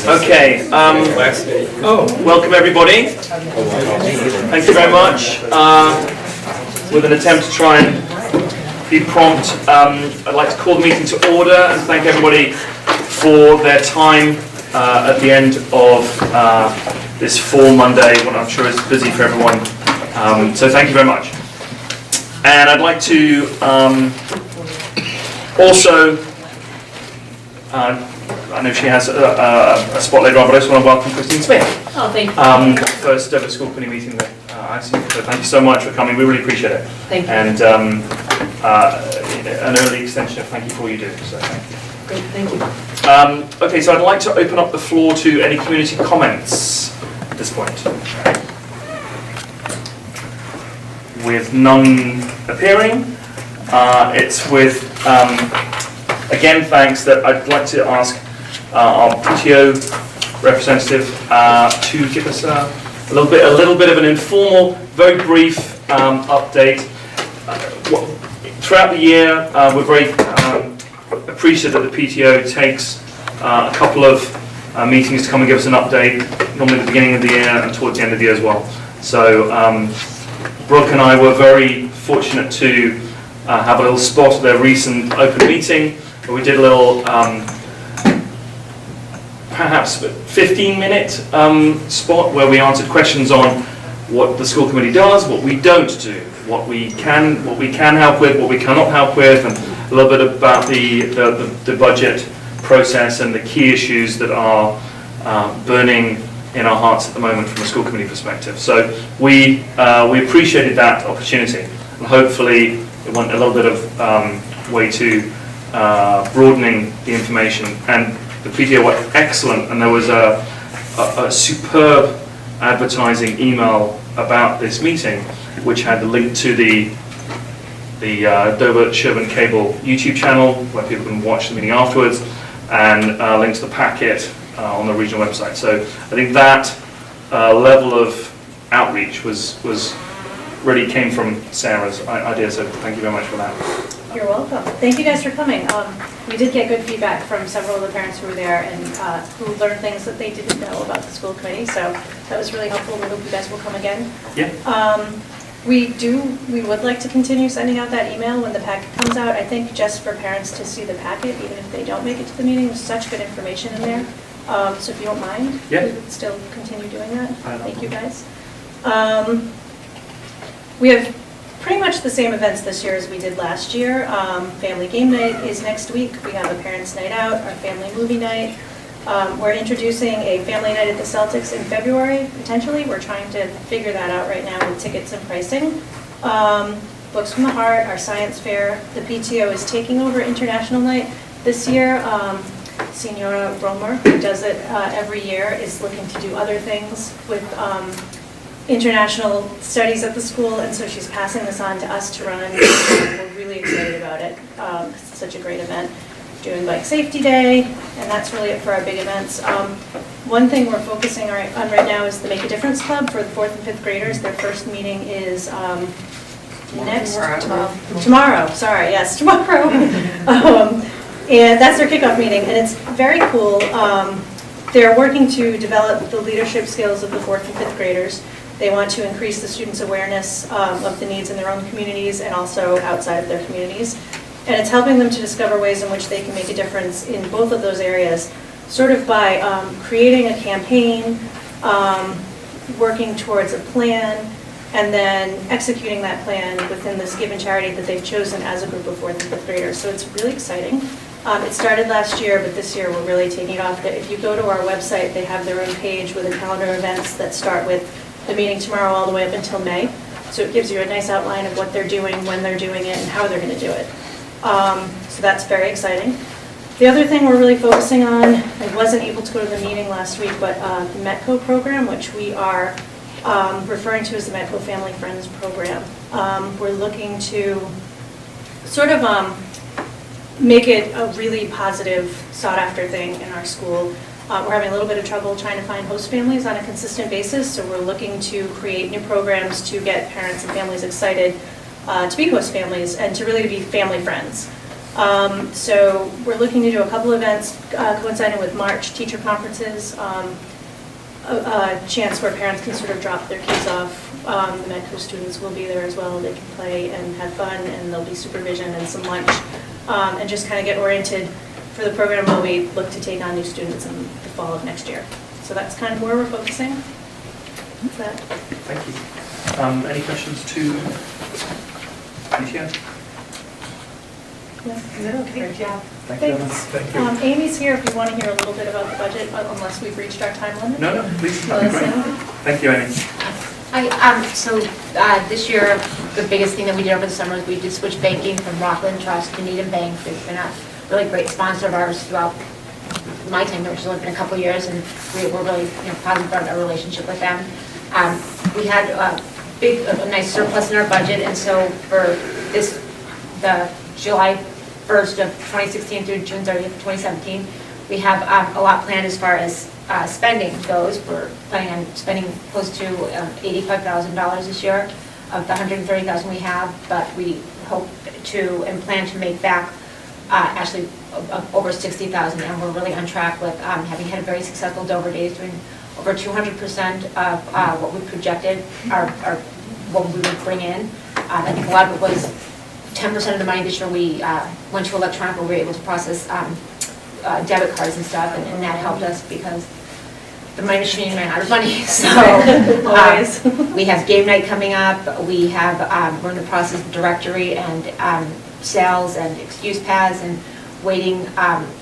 Okay, welcome everybody. Thank you very much. With an attempt to try and be prompt, I'd like to call the meeting to order and thank everybody for their time at the end of this fall Monday, when I'm sure is busy for everyone. So thank you very much. And I'd like to also, I know she has a spot later on, but I just want to welcome Christine Smith. Oh, thank you. First ever school committee meeting that I've seen. So thank you so much for coming. We really appreciate it. Thank you. And an early extension of thank you for all you do. So thank you. Great, thank you. Okay, so I'd like to open up the floor to any community comments at this point. With none appearing, it's with, again, thanks that I'd like to ask our PTO representative to give us a little bit of an informal, very brief update. Throughout the year, we're very appreciative that the PTO takes a couple of meetings to come and give us an update, normally at the beginning of the year and towards the end of the year as well. So Brooke and I were very fortunate to have a little spot at their recent open meeting where we did a little perhaps 15-minute spot where we answered questions on what the school committee does, what we don't do, what we can help with, what we cannot help with, and a little bit about the budget process and the key issues that are burning in our hearts at the moment from a school committee perspective. So we appreciated that opportunity, and hopefully it went a little bit of way to broadening the information. And the PTO were excellent, and there was a superb advertising email about this meeting, which had the link to the Dover Sherburn Cable YouTube channel, where people can watch the meeting afterwards, and link to the packet on the regional website. So I think that level of outreach was really came from Sarah's idea, so thank you very much for that. You're welcome. Thank you guys for coming. We did get good feedback from several of the parents who were there and who learned things that they didn't know about the school committee, so that was really helpful. We hope you guys will come again. Yeah. We would like to continue sending out that email when the packet comes out. I think just for parents to see the packet, even if they don't make it to the meeting, there's such good information in there. So if you don't mind, yeah, we would still continue doing that. Thank you guys. We have pretty much the same events this year as we did last year. Family game night is next week. We have a parents' night out, our family movie night. We're introducing a family night at the Celtics in February, potentially. We're trying to figure that out right now with tickets and pricing. Books from the Heart, our science fair. The PTO is taking over International Night this year. Senora Romer, who does it every year, is looking to do other things with international studies at the school, and so she's passing this on to us to run. We're really excited about it. It's such a great event. Doing Bike Safety Day, and that's really it for our big events. One thing we're focusing on right now is the Make a Difference Club for the 4th and 5th graders. Their first meeting is tomorrow. Sorry, yes, tomorrow. And that's their kickoff meeting, and it's very cool. They're working to develop the leadership skills of the 4th and 5th graders. They want to increase the students' awareness of the needs in their own communities and also outside of their communities. And it's helping them to discover ways in which they can make a difference in both of those areas, sort of by creating a campaign, working towards a plan, and then executing that plan within this given charity that they've chosen as a group of 4th and 5th graders. So it's really exciting. It started last year, but this year we're really taking it off. If you go to our website, they have their own page with a calendar of events that start with the meeting tomorrow all the way up until May. So it gives you a nice outline of what they're doing, when they're doing it, and how they're going to do it. So that's very exciting. The other thing we're really focusing on, I wasn't able to go to the meeting last week, but the METCO program, which we are referring to as the METCO Family Friends Program. We're looking to sort of make it a really positive, sought-after thing in our school. We're having a little bit of trouble trying to find host families on a consistent basis, so we're looking to create new programs to get parents and families excited to be host families and to really be family friends. So we're looking to do a couple events coinciding with March teacher conferences, a chance where parents can sort of drop their kids off. The Medco students will be there as well. They can play and have fun, and there'll be supervision and some lunch, and just kind of get oriented for the program while we look to take on new students in the fall of next year. So that's kind of where we're focusing. That's that. Thank you. Any questions to PTO? Yeah, is that okay? Great job. Thank you very much. Thanks. Amy's here if you want to hear a little bit about the budget, unless we've reached our time limit. No, please, that'd be great. Thank you, Amy. This year, the biggest thing that we did over the summer is we did switch banking from Rockland Trust to Needham Bank. They've been a really great sponsor of ours throughout my time, which has only been a couple of years, and we're really positive about our relationship with them. We had a nice surplus in our budget, and so for the July 1st of 2016 through June 30th of 2017, we have a lot planned as far as spending goes. We're planning on spending close to $85,000 this year of the $130,000 we have, but we hope to and plan to make back actually over $60,000, and we're really on track with having had a very successful Dover Days, doing over 200% of what we projected what we would bring in. I think a lot of it was 10% of the money this year we went to electronic, where we were able to process debit cards and stuff, and that helped us because the money machine ran out of money. So we have game night coming up. We have we're in the process of directory and sales and excuse pads, and waiting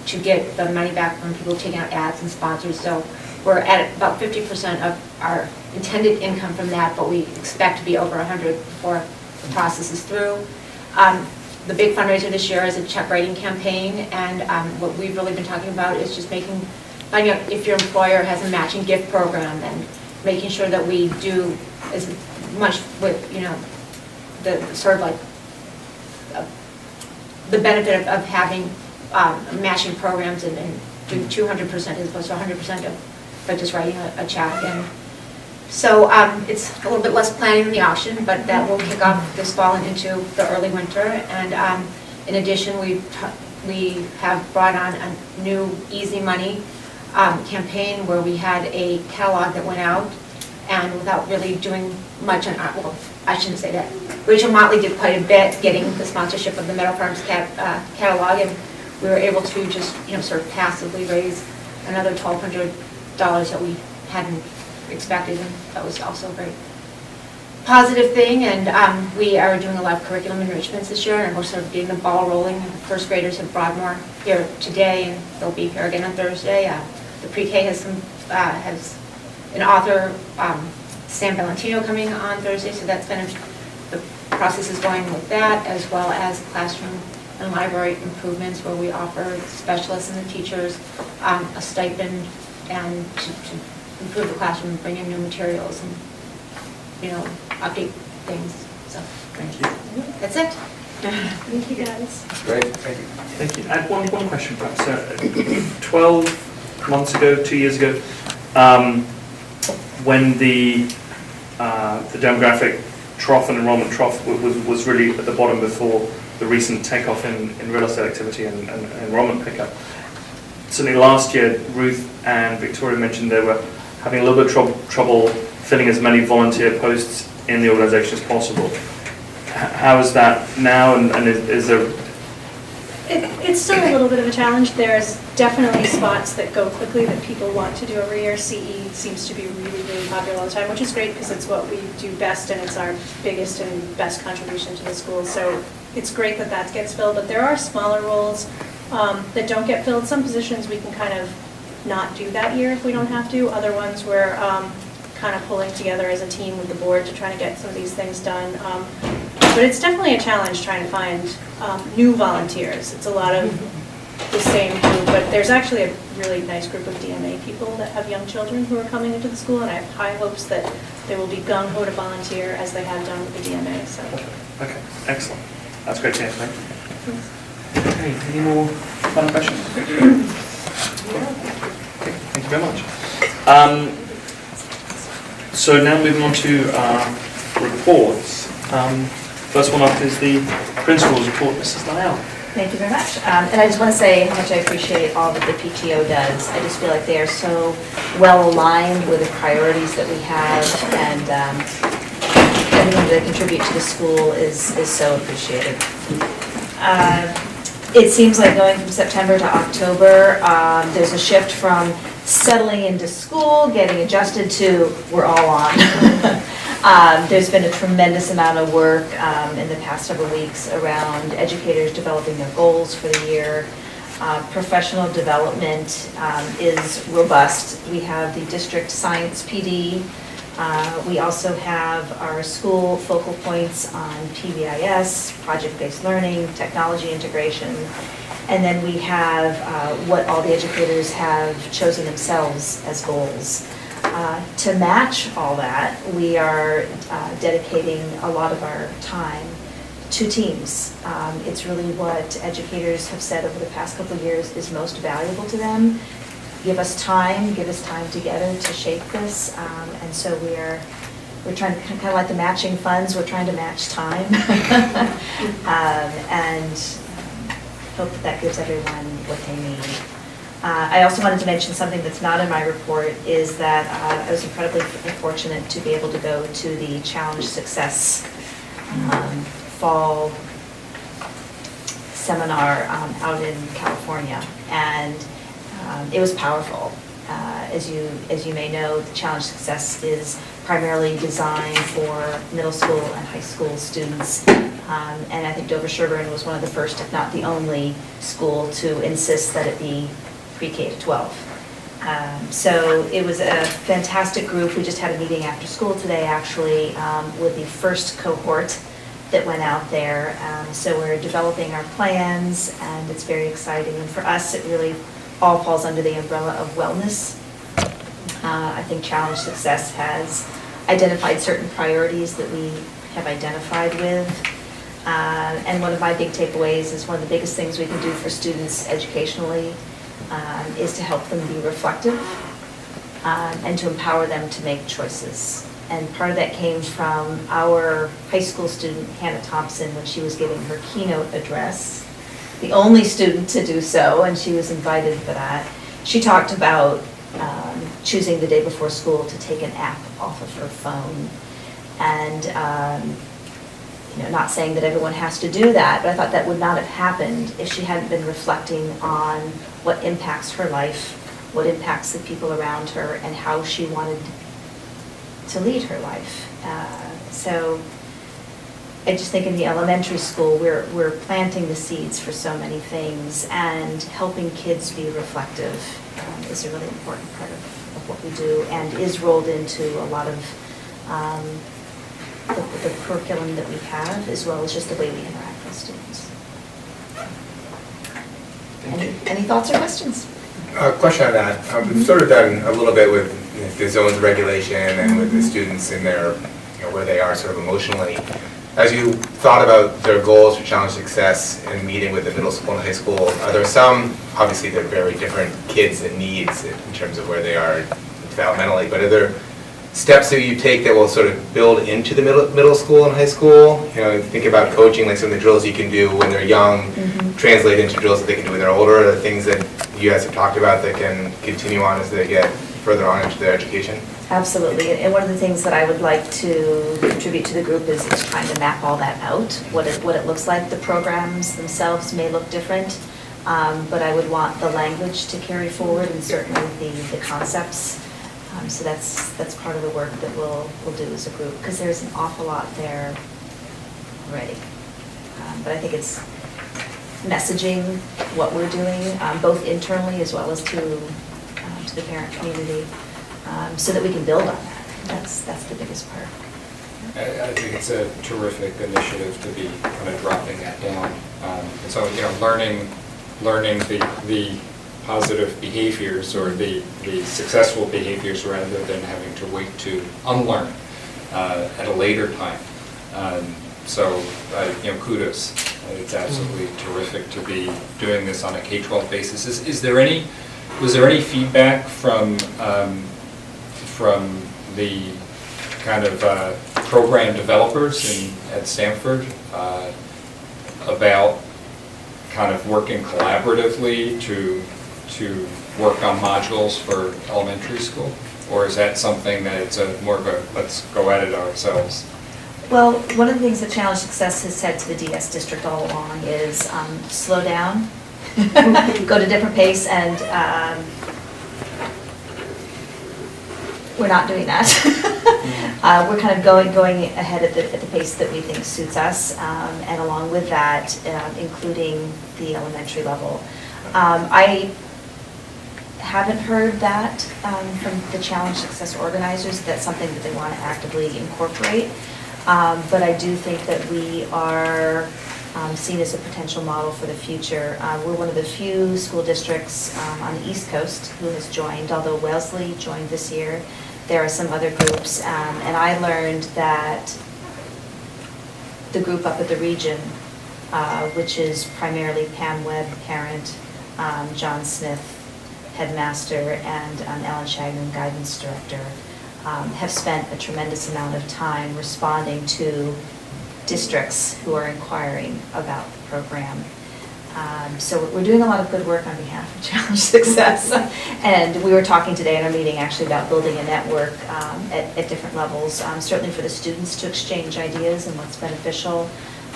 to get the money back from people taking out ads and sponsors. So we're at about 50% of our intended income from that, but we expect to be over 100 before the process is through. The big fundraiser this year is a check writing campaign, and what we've really been talking about is just finding out if your employer has a matching gift program, and making sure that we do as much with, the sort of like the benefit of having matching programs and doing 200% as opposed to 100% of just writing a check. And so it's a little bit less planning than the auction, but that will kick off this fall and into the early winter. And in addition, we have brought on a new Easy Money campaign where we had a catalog that went out, and without really doing much on our, well, I shouldn't say that. Rachel Motley did quite a bit getting the sponsorship of the Meadow Farms catalog, and we were able to just sort of passively raise another $1,200 that we hadn't expected, and that was also a very positive thing. And we are doing a lot of curriculum enrichments this year, and we're sort of getting the ball rolling. The first graders have brought more here today, and they'll be here again on Thursday. The pre-K has an author, Sam Valentino, coming on Thursday, so that's been the process is going with that, as well as classroom and library improvements, where we offer specialists and the teachers a stipend and to improve the classroom, bring in new materials, and update things. So Thank you. that's it. Thank you, guys. Great, thank you. Thank you. I had one question, perhaps. 12 months ago, 2 years ago, when the demographic trough and enrollment trough was really at the bottom before the recent takeoff in real estate activity and enrollment pickup. Certainly last year, Ruth and Victoria mentioned they were having a little bit of trouble filling as many volunteer posts in the organization as possible. How is that now, and is there... It's still a little bit of a challenge. There's definitely spots that go quickly that people want to do every year. CE seems to be really, really popular all the time, which is great because it's what we do best, and it's our biggest and best contribution to the school. So it's great that that gets filled, but there are smaller roles that don't get filled. Some positions we can kind of not do that year if we don't have to. Other ones we're kind of pulling together as a team with the board to try to get some of these things done. But it's definitely a challenge trying to find new volunteers. It's a lot of the same group, but there's actually a really nice group of DMA people that have young children who are coming into the school, and I have high hopes that they will be gung-ho to volunteer as they have done with the DMA. So. Okay, excellent. That's great to hear. Thank you. Okay, any more fun questions? Okay, thank you very much. So now moving on to reports. First one up is the principal's report. Mrs. Lyell. Thank you very much. And I just want to say how much I appreciate all that the PTO does. I just feel like they are so well aligned with the priorities that we have, and everything that they contribute to the school is so appreciated. It seems like going from September to October, there's a shift from settling into school, getting adjusted to we're all on. There's been a tremendous amount of work in the past several weeks around educators developing their goals for the year. Professional development is robust. We have the district science PD. We also have our school focal points on PBIS, project-based learning, technology integration. And then we have what all the educators have chosen themselves as goals. To match all that, we are dedicating a lot of our time to teams. It's really what educators have said over the past couple of years is most valuable to them. Give us time together to shape this. And so we're trying to, kind of like the matching funds, we're trying to match time. And hope that gives everyone what they need. I also wanted to mention something that's not in my report, is that I was incredibly fortunate to be able to go to the Challenge Success fall seminar out in California, and it was powerful. As you may know, the Challenge Success is primarily designed for middle school and high school students. And I think Dover-Sherburne was one of the first, if not the only, school to insist that it be pre-K to 12. So it was a fantastic group. We just had a meeting after school today, actually, with the first cohort that went out there. So we're developing our plans, and it's very exciting. And for us, it really all falls under the umbrella of wellness. I think Challenge Success has identified certain priorities that we have identified with. And one of my big takeaways is one of the biggest things we can do for students educationally is to help them be reflective and to empower them to make choices. And part of that came from our high school student, Hannah Thompson, when she was giving her keynote address, the only student to do so, and she was invited for that. She talked about choosing the day before school to take an app off of her phone. And not saying that everyone has to do that, but I thought that would not have happened if she hadn't been reflecting on what impacts her life, what impacts the people around her, and how she wanted to lead her life. So I just think in the elementary school, we're planting the seeds for so many things, and helping kids be reflective is a really important part of what we do, and is rolled into a lot of the curriculum that we have, as well as just the way we interact with students. Any thoughts or questions? Question on that. We've sort of done a little bit with the zones regulation and with the students in their, where they are sort of emotionally. As you thought about their goals for Challenge Success in meeting with the middle school and high school, are there some, obviously they're very different kids and needs in terms of where they are developmentally, but are there steps that you take that will sort of build into the middle school and high school? Think about coaching, like some of the drills you can do when they're young, translate into drills that they can do when they're older. Are the things that you guys have talked about that can continue on as they get further on into their education? Absolutely, and one of the things that I would like to contribute to the group is trying to map all that out, what it looks like. The programs themselves may look different, but I would want the language to carry forward, and certainly the concepts. So that's part of the work that we'll do as a group, because there's an awful lot there already. But I think it's messaging what we're doing, both internally as well as to the parent community, so that we can build on that. That's the biggest part. I think it's a terrific initiative to be kind of dropping that down. And so, learning the positive behaviors or the successful behaviors rather than having to wait to unlearn at a later time. So, kudos. It's absolutely terrific to be doing this on a K-12 basis. Was there any feedback from the kind of program developers at Stanford about kind of working collaboratively to work on modules for elementary school? Or is that something that it's more of a, let's go at it ourselves? Well, one of the things that Challenge Success has said to the DS district all along is slow down, go to different pace, and we're not doing that. We're kind of going ahead at the pace that we think suits us, and along with that, including the elementary level. I haven't heard that from the Challenge Success organizers, that's something that they want to actively incorporate. But I do think that we are seen as a potential model for the future. We're one of the few school districts on the East Coast who has joined, although Wellesley joined this year. There are some other groups, and I learned that the group up at the region, which is primarily Pam Webb, parent, John Smith, headmaster, and Ellen Shagnon, guidance director, have spent a tremendous amount of time responding to districts who are inquiring about the program. So we're doing a lot of good work on behalf of Challenge Success. And we were talking today in our meeting actually about building a network at different levels, certainly for the students to exchange ideas and what's beneficial,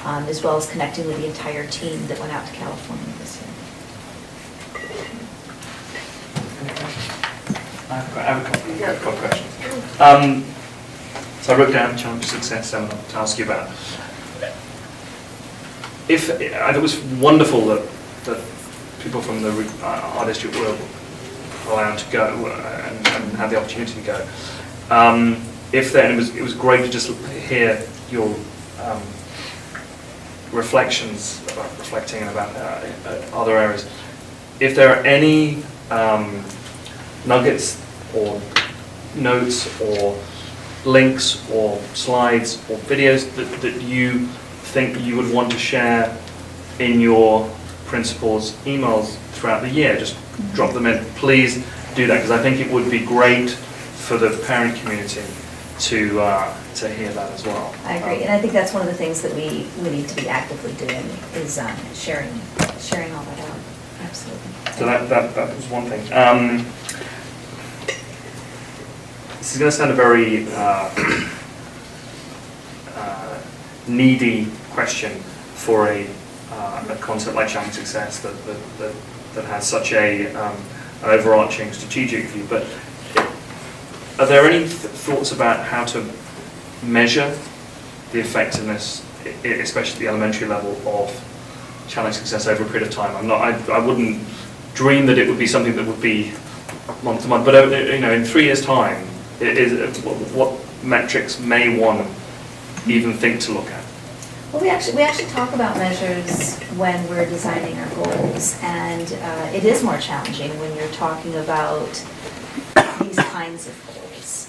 as well as connecting with the entire team that went out to California this year. I have a couple of questions. So I wrote down Challenge Success seminar to ask you about. It was wonderful that people from our district were allowed to go and had the opportunity to go. It was great to just hear your reflections about reflecting and about other areas. If there are any nuggets or notes or links or slides or videos that you think you would want to share in your principals' emails throughout the year, just drop them in. Please do that, because I think it would be great for the parent community to hear that as well. I agree, and I think that's one of the things that we need to be actively doing is sharing all that out. Absolutely. So that was one thing. This is going to sound a very needy question for a concept like Challenge Success that has such an overarching strategic view. But are there any thoughts about how to measure the effectiveness, especially at the elementary level, of Challenge Success over a period of time? I wouldn't dream that it would be something that would be month to month, but in 3 years' time, what metrics may one even think to look at? Well, we actually talk about measures when we're designing our goals, and it is more challenging when you're talking about these kinds of goals.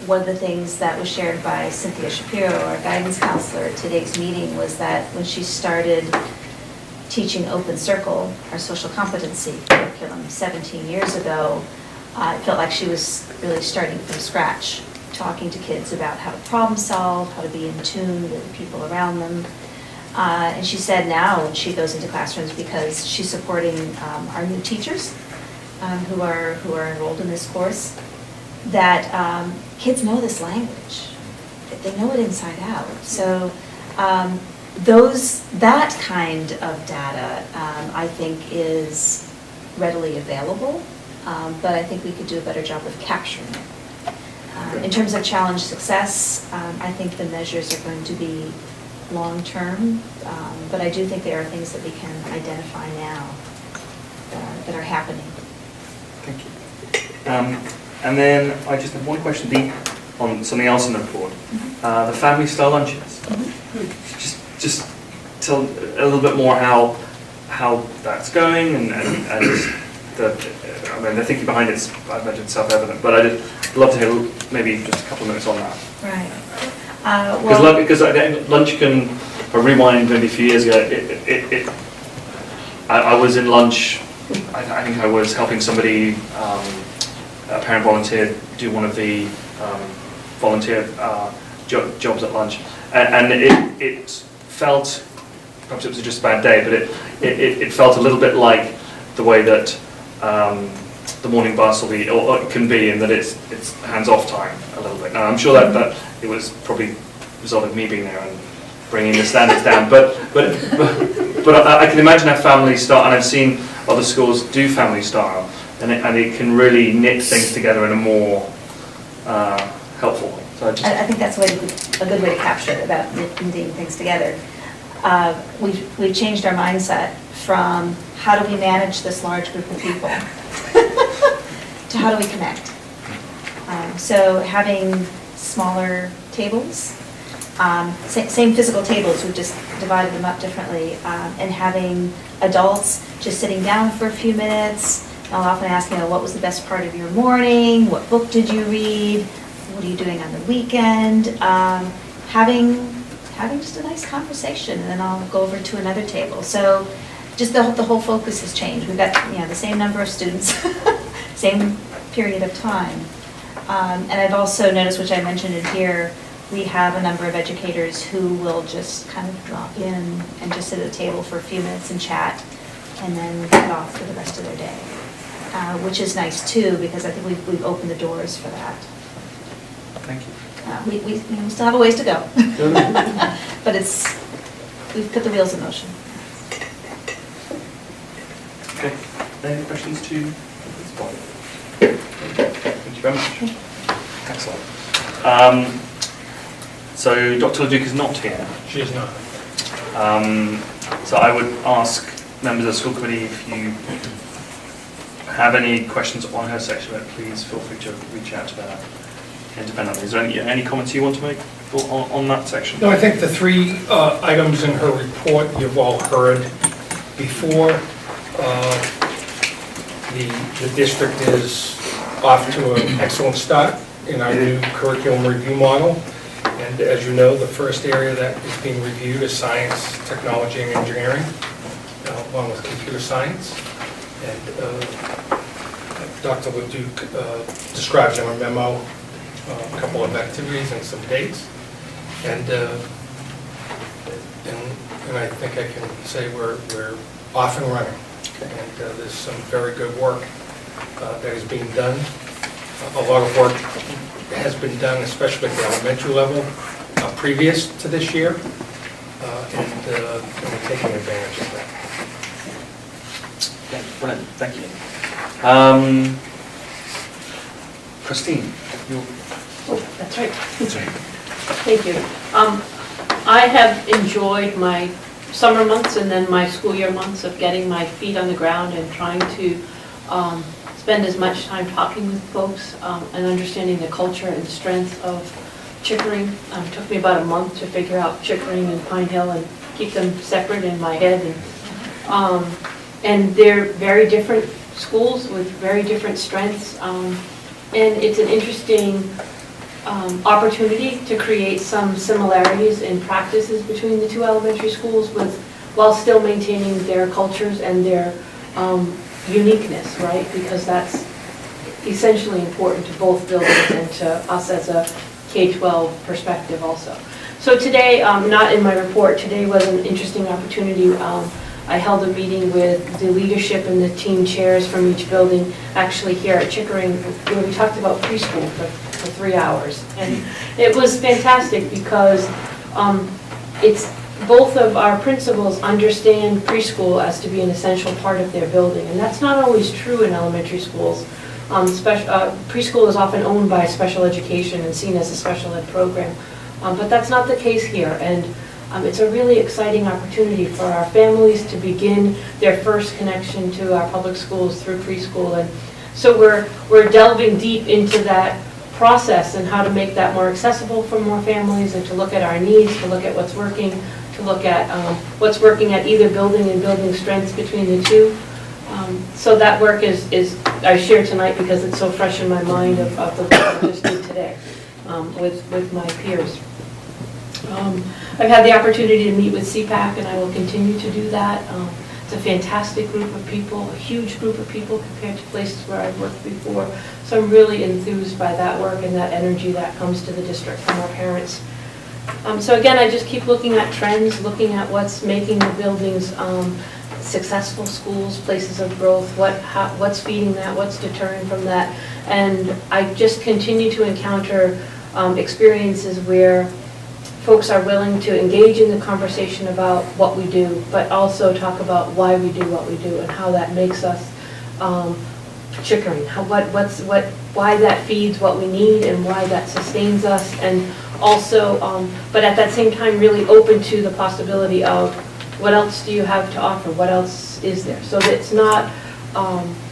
One of the things that was shared by Cynthia Shapiro, our guidance counselor at today's meeting, was that when she started teaching Open Circle, our social competency curriculum, 17 years ago, it felt like she was really starting from scratch, talking to kids about how to problem solve, how to be in tune with the people around them. And she said now when she goes into classrooms, because she's supporting our new teachers who are enrolled in this course, that kids know this language. They know it inside out. So that kind of data, I think, is readily available, but I think we could do a better job of capturing it. In terms of Challenge Success, I think the measures are going to be long-term, but I do think there are things that we can identify now that are happening. Thank you. And then I just have one question on something else in the report. The family style lunches. Just tell a little bit more how that's going and the thinking behind it. I imagine self-evident, but I'd love to hear maybe just a couple of minutes on that. Right. Because lunch can, if I rewind maybe a few years ago, I was in lunch. I think I was helping somebody, a parent volunteer, do one of the volunteer jobs at lunch, and it felt perhaps it was just a bad day, but it felt a little bit like the way that the morning bus or it can be, in that it's hands-off time a little bit. Now, I'm sure that it was probably a result of me being there and bringing the standards down, but I can imagine how families start, and I've seen other schools do family style, and it can really knit things together in a more helpful way. So I think that's a good way to capture it, about knitting things together. We've changed our mindset from how do we manage this large group of people to how do we connect. So having smaller tables, same physical tables, we've just divided them up differently, and having adults just sitting down for a few minutes. I'll often ask, what was the best part of your morning? What book did you read? What are you doing on the weekend? Having just a nice conversation, and then I'll go over to another table. So just the whole focus has changed. We've got the same number of students, same period of time. And I've also noticed, which I mentioned in here, we have a number of educators who will just kind of drop in and just sit at a table for a few minutes and chat, and then get off for the rest of their day, which is nice too, because I think we've opened the doors for that. thank you. We still have a ways to go, but we've put the wheels in motion. Okay, any questions to this point? Thank you very much. Excellent. So Dr. Leduc is not here. She is not. So I would ask members of the school committee, if you have any questions on her section, please feel free to reach out to her independently. Is there any comments you want to make on that section? No, I think the three items in her report you've all heard before. The district is off to an excellent start in our new curriculum review model. And as you know, the first area that is being reviewed is science, technology, and engineering, along with computer science. And Dr. Leduc describes in her memo a couple of activities and some dates. And I think I can say we're off and running. And there's some very good work that is being done. A lot of work has been done, especially at the elementary level, previous to this year, and we're taking advantage of that. Yeah, brilliant, thank you. Christine, you. Oh, that's right. That's right. Thank you. I have enjoyed my summer months and then my school year months of getting my feet on the ground and trying to spend as much time talking with folks and understanding the culture and strength of Chickering. It took me about a month to figure out Chickering and Pine Hill and keep them separate in my head. And they're very different schools with very different strengths. And it's an interesting opportunity to create some similarities in practices between the two elementary schools while still maintaining their cultures and their uniqueness, right? Because that's essentially important to both buildings and to us as a K-12 perspective also. So today, not in my report, today was an interesting opportunity. I held a meeting with the leadership and the team chairs from each building, actually here at Chickering, where we talked about preschool for 3 hours. And it was fantastic because it's both of our principals understand preschool as to be an essential part of their building, and that's not always true in elementary schools. Preschool is often owned by special education and seen as a special ed program, but that's not the case here. And it's a really exciting opportunity for our families to begin their first connection to our public schools through preschool. And so we're delving deep into that process and how to make that more accessible for more families, and to look at our needs, to look at what's working, to look at what's working at either building and building strengths between the two. So that work is I share tonight because it's so fresh in my mind of the work I just did today with my peers. I've had the opportunity to meet with CPAC, and I will continue to do that. It's a fantastic group of people, a huge group of people compared to places where I've worked before. So I'm really enthused by that work and that energy that comes to the district from our parents So again, I just keep looking at trends, looking at what's making the buildings successful schools, places of growth, what's feeding that, what's deterring from that. And I just continue to encounter experiences where folks are willing to engage in the conversation about what we do, but also talk about why we do what we do and how that makes us Chickering, why that feeds what we need and why that sustains us, and also, but at that same time, really open to the possibility of what else do you have to offer, what else is there? So that it's not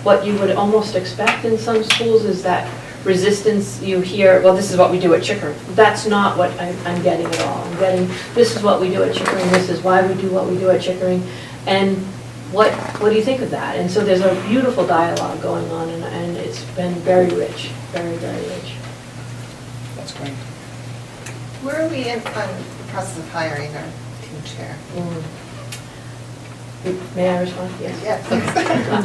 what you would almost expect in some schools is that resistance you hear, well, this is what we do at Chickering. That's not what I'm getting at all. I'm getting, this is what we do at Chickering, this is why we do what we do at Chickering, and what do you think of that? And so there's a beautiful dialogue going on, and it's been very rich, very, very rich. That's great. Where are we in on the process of hiring our team chair? May I respond? Yes. Yeah, please.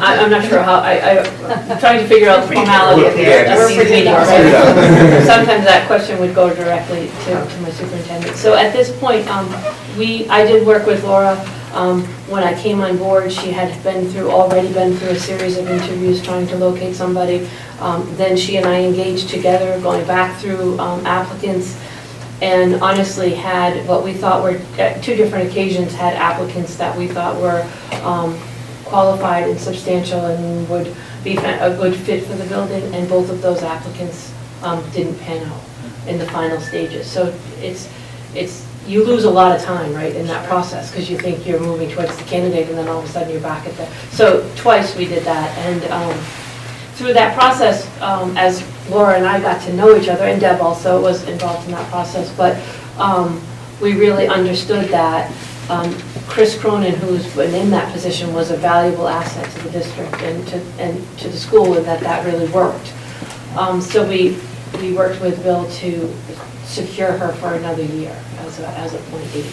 I'm not sure how, I'm trying to figure out the formality of Yeah, the just- meeting, right? Sometimes that question would go directly to my superintendent. So at this point, I did work with Laura. When I came on board, she had already been through a series of interviews trying to locate somebody. Then she and I engaged together, going back through applicants, and honestly had what we thought were, at two different occasions, had applicants that we thought were qualified and substantial and would be a good fit for the building, and both of those applicants didn't pan out in the final stages. So you lose a lot of time, right, in that process, because you think you're moving towards the candidate, and then all of a sudden you're back at the, so twice we did that, and through that process, as Laura and I got to know each other, and Deb also was involved in that process, but we really understood that Chris Cronin, who's been in that position, was a valuable asset to the district and to the school, and that really worked. So we worked with Bill to secure her for another year as appointee.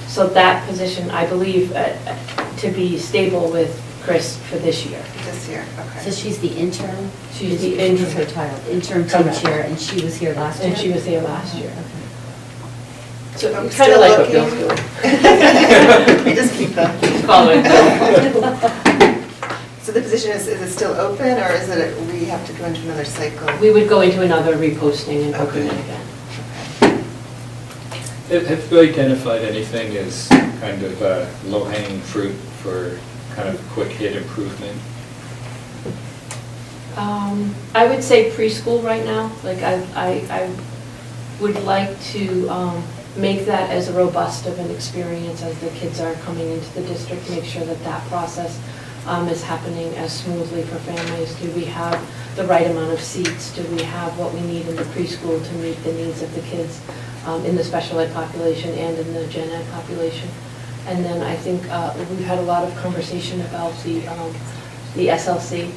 So that position, I believe, to be stable with Chris for this year. This year, So okay. she's the intern? She's the She's interim, her title, interim team Correct. chair, and she was here last year? and she was here last year. So I'm kind of still like what looking. Bill's doing. We just keep them. Following Bill. So the position is it still open, or is it, we have to go into another cycle? We would go into another reposting and open it Okay. again. Have you identified anything as kind of low-hanging fruit for kind of quick hit improvement? I would say preschool right now. Like I would like to make that as robust of an experience as the kids are coming into the district, make sure that process is happening as smoothly for families. Do we have the right amount of seats? Do we have what we need in the preschool to meet the needs of the kids in the special ed population and in the gen ed population? And then I think we've had a lot of conversation about the SLC.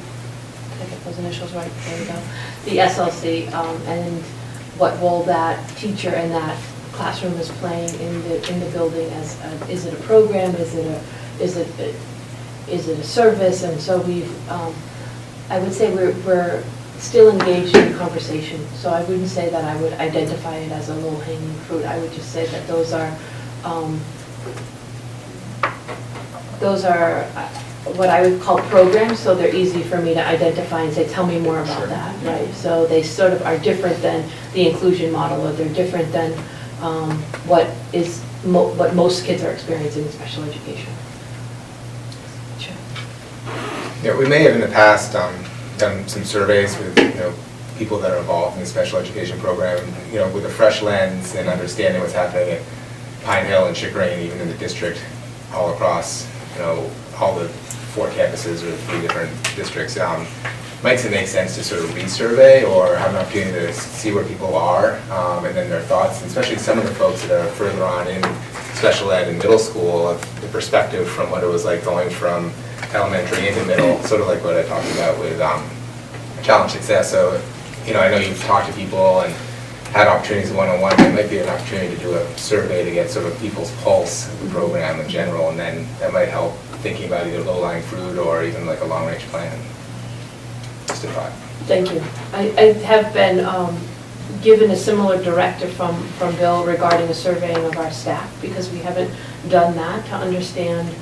Did I get those initials right? There we go. The SLC and what role that teacher and that classroom is playing in the building. As is it a program? Is it a service? And so I would say we're still engaged in conversation. So I wouldn't say that I would identify it as a low-hanging fruit. I would just say that those are what I would call programs, so they're easy for me to identify and say, tell me more about Sure. that, right? So they sort of are different than the inclusion model, or they're different than what most kids are experiencing in special education. Sure. Yeah, we may have in the past done some surveys with, people that are involved in the special education program, with a fresh lens and understanding what's happening at Pine Hill and Chickering, even in the district, all across, all the 4 campuses or 3 different districts. Might it make sense to sort of resurvey or have an opportunity to see where people are and then their thoughts, and especially some of the folks that are further on in special ed and middle school, of the perspective from what it was like going from elementary into middle, sort of like what I talked about with Challenge Success. So, I know you've talked to people and had opportunities one-on-one. There might be an opportunity to do a survey to get sort of people's pulse of the program in general, and then that might help thinking about either low-lying fruit or even like a long-range plan. Just a thought. Thank you. I have been given a similar directive from Bill regarding a surveying of our staff, because we haven't done that to understand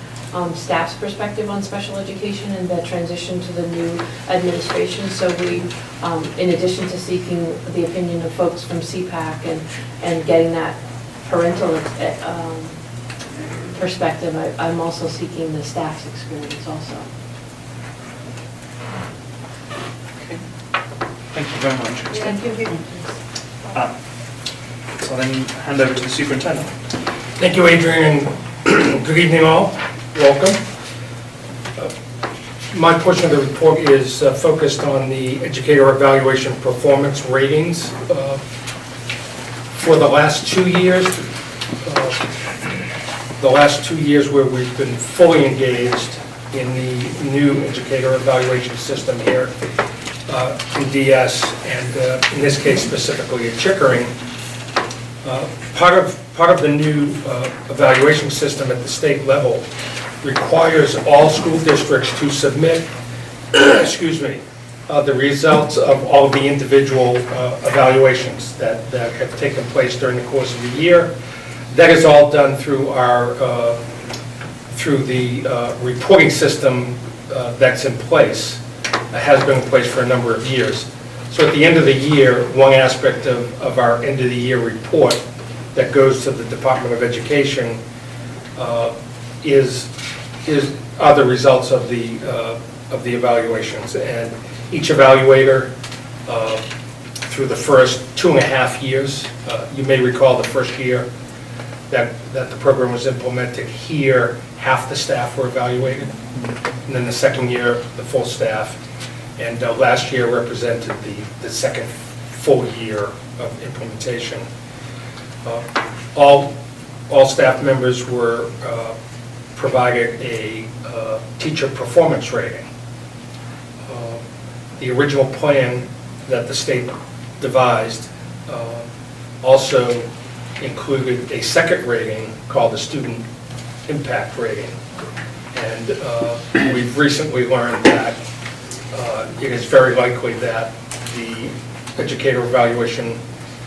staff's perspective on special education and the transition to the new administration. So we, in addition to seeking the opinion of folks from CPAC and getting that parental perspective, I'm also seeking the staff's experience also. Thank you very much. Thank you. So I'll then hand over to the superintendent. Thank you, Adrian, and good evening all. Welcome. My portion of the report is focused on the educator evaluation performance ratings. For the last 2 years, where we've been fully engaged in the new educator evaluation system here in DS, and in this case specifically at Chickering. Part of the new evaluation system at the state level requires all school districts to submit, the results of all of the individual evaluations that have taken place during the course of the year. That is all done through the reporting system that's in place, has been in place for a number of years. So at the end of the year, one aspect of our end of the year report that goes to the Department of Education are the results of the evaluations. And each evaluator, through the first 2.5 years, you may recall the first year that the program was implemented here, half the staff were evaluated. And then the second year, the full staff. And last year represented the second full year of implementation. All staff members were provided a teacher performance rating. The original plan that the state devised also included a second rating called the student impact rating. And we've recently learned that it is very likely that the educator evaluation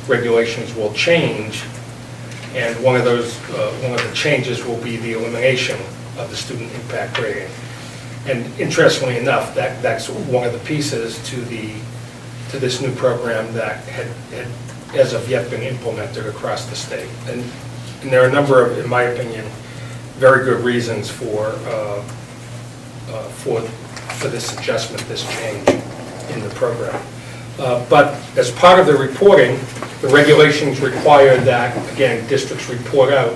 regulations will change, and one of the changes will be the elimination of the student impact rating. And interestingly enough, that's one of the pieces to this new program that had as of yet been implemented across the state. And there are a number of, in my opinion, very good reasons for this adjustment, this change in the program. But as part of the reporting, the regulations require that, again, districts report out.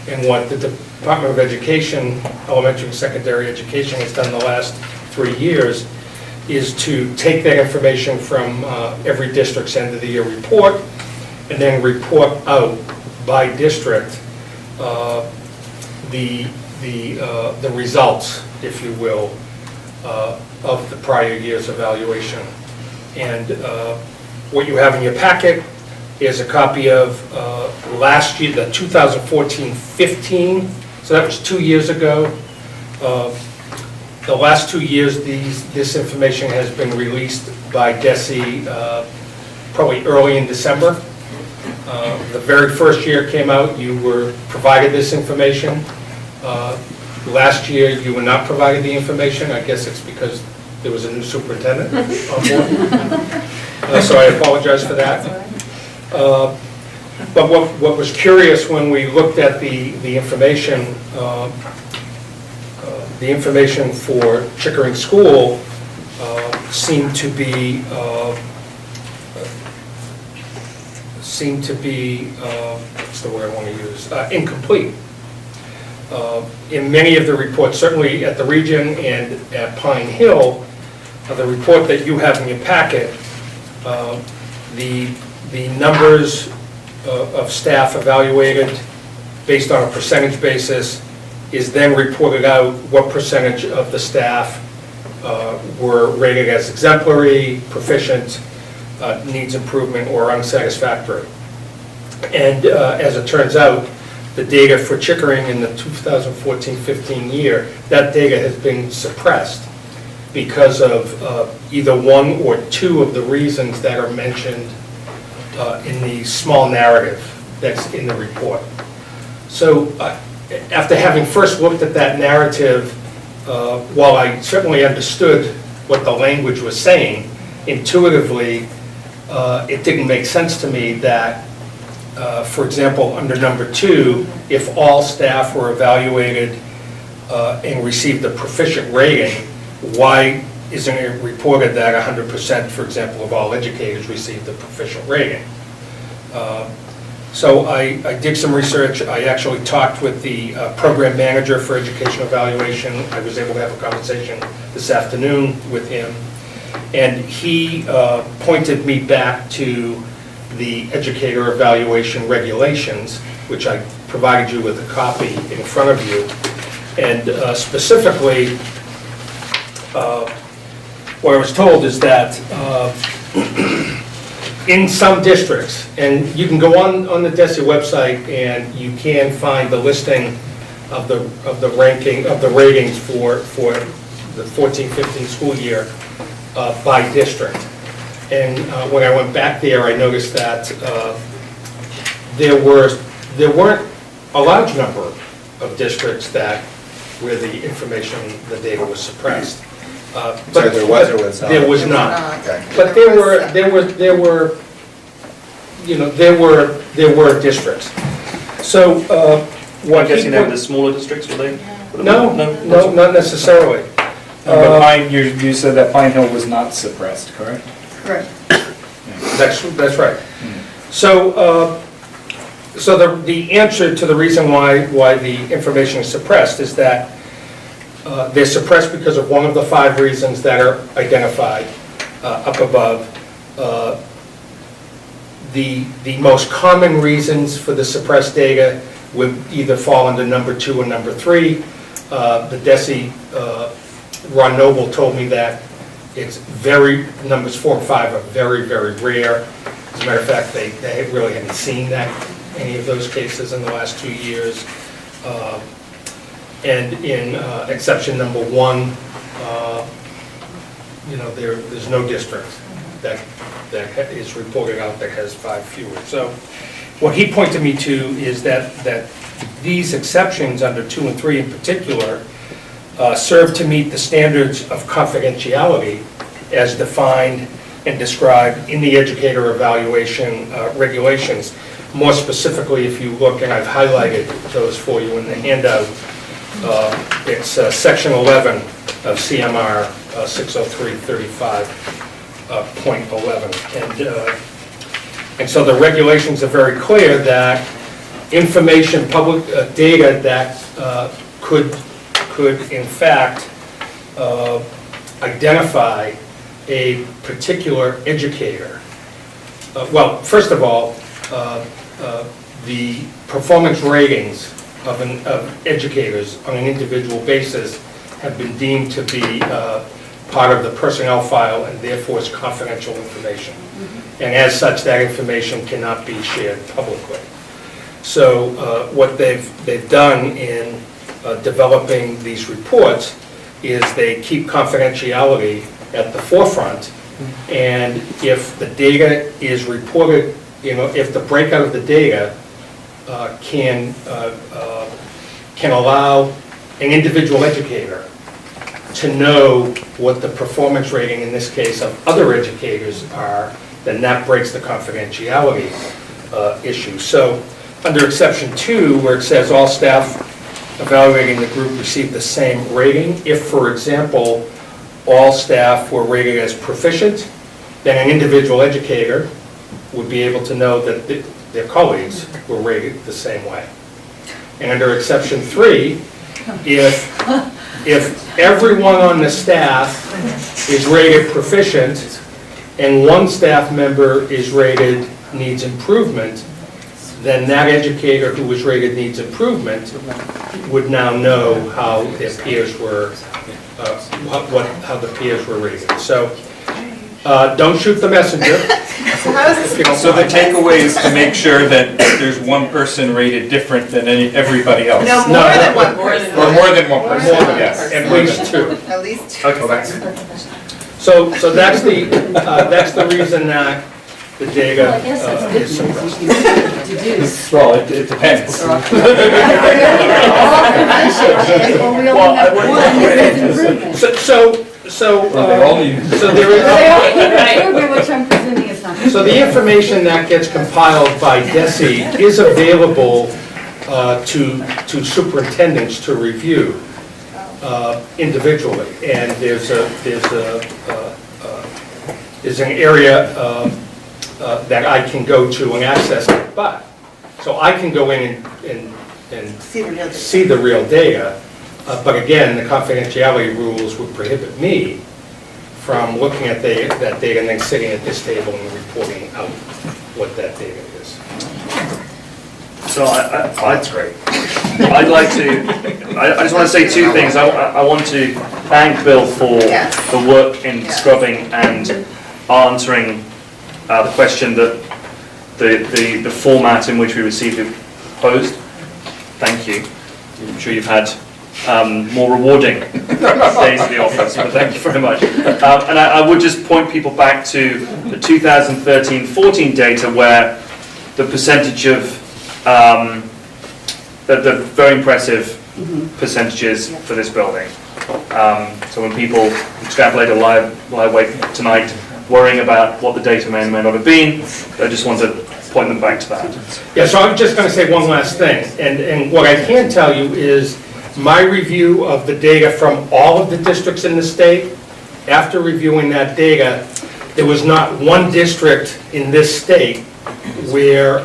And what the Department of Education, elementary and secondary education, has done the last 3 years is to take that information from every district's end of the year report and then report out by district the results, if you will, of the prior year's evaluation. And what you have in your packet is a copy of last year, the 2014-15, so that was 2 years ago. The last 2 years, this information has been released by DESE probably early in December. The very first year it came out, you were provided this information. Last year, you were not provided the information. I guess it's because there was a new superintendent on board. So I apologize for that. But what was curious when we looked at the information for Chickering School seemed to be what's the word I want to use? Incomplete. In many of the reports, certainly at the region and at Pine Hill, the report that you have in your packet, the numbers of staff evaluated based on a percentage basis is then reported out what percentage of the staff were rated as exemplary, proficient, needs improvement, or unsatisfactory. And as it turns out, the data for Chickering in the 2014-15 year, that data has been suppressed because of either one or two of the reasons that are mentioned in the small narrative that's in the report. So after having first looked at that narrative, while I certainly understood what the language was saying, intuitively, it didn't make sense to me that, for example, under number 2, if all staff were evaluated and received a proficient rating, why isn't it reported that 100%, for example, of all educators received a proficient rating? So I did some research. I actually talked with the program manager for educational evaluation. I was able to have a conversation this afternoon with him. And he pointed me back to the educator evaluation regulations, which I provided you with a copy in front of you. And specifically, what I was told is that in some districts, and you can go on the DESE website and you can find the listing of the ranking, of the ratings for the 14-15 school year by district. And when I went back there, I noticed that there weren't a large number of districts where the information, the data was suppressed. So there was or was not? There was not. Okay. But there were districts. So I'm what guessing he they were put- the smaller districts, were they? No, not necessarily. But Pine, you said that Pine Hill was not suppressed, correct? Correct. That's right. So, the answer to the reason why the information is suppressed is that they're suppressed because of one of the 5 reasons that are identified up above. The most common reasons for the suppressed data would either fall under number 2 or number 3. The DESE, Ron Noble told me that numbers 4 and 5 are very, very rare. As a matter of fact, they really haven't seen any of those cases in the last 2 years. And in exception number 1, there's no district that is reported out that has 5 fewer. So what he pointed me to is that these exceptions under 2 and 3 in particular serve to meet the standards of confidentiality as defined and described in the educator evaluation regulations. More specifically, if you look, and I've highlighted those for you in the handout, it's section 11 of CMR 603.35.11. And so the regulations are very clear that information, public data that could in fact identify a particular educator. Well, first of all, the performance ratings of educators on an individual basis have been deemed to be part of the personnel file and therefore is confidential information. And as such, that information cannot be shared publicly. So what they've done in developing these reports is they keep confidentiality at the forefront, and if the data is reported, if the breakout of the data can allow an individual educator to know what the performance rating, in this case, of other educators are, then that breaks the confidentiality issue. So under exception 2, where it says all staff evaluating the group received the same rating, if, for example, all staff were rated as proficient, then an individual educator would be able to know that their colleagues were rated the same way. And under exception 3, if everyone on the staff is rated proficient and one staff member is rated needs improvement, then that educator who was rated needs improvement would now know how their peers were, how the peers were rated. So don't shoot the messenger. So how is this? So the takeaway is to make sure that there's one person rated different than everybody else. No, more than one person. Or more than one person, More than yes. one At least 2. At least two. Okay. So that's the reason that the data Well, I guess that's good is news. suppressed. You can deduce. Well, it depends. All efficient, and we only have one needs improvement. So Well, they all need- so there is. They all need improvement, which I'm presuming is not. So the information that gets compiled by DESI is available to superintendents to review individually. And there's an area that I can go to and access it. But, so I can go in and See the real data. see the real data. But again, the confidentiality rules would prohibit me from looking at that data and then sitting at this table and reporting out what that data is. So that's great. I'd like to, I just want to say two things. I want to thank Bill for Yes. the work in Yes. scrubbing and answering the question that the format in which we received it posed. Thank you. I'm sure you've had more rewarding days at the office, but thank you very much. And I would just point people back to the 2013-14 data where the percentage of, the very impressive percentages for this building. So when people extrapolate a live weight tonight, worrying about what the data may or may not have been, I just want to point them back to that. Yeah, so I'm just going to say one last thing. And what I can tell you is my review of the data from all of the districts in the state, after reviewing that data, there was not one district in this state where,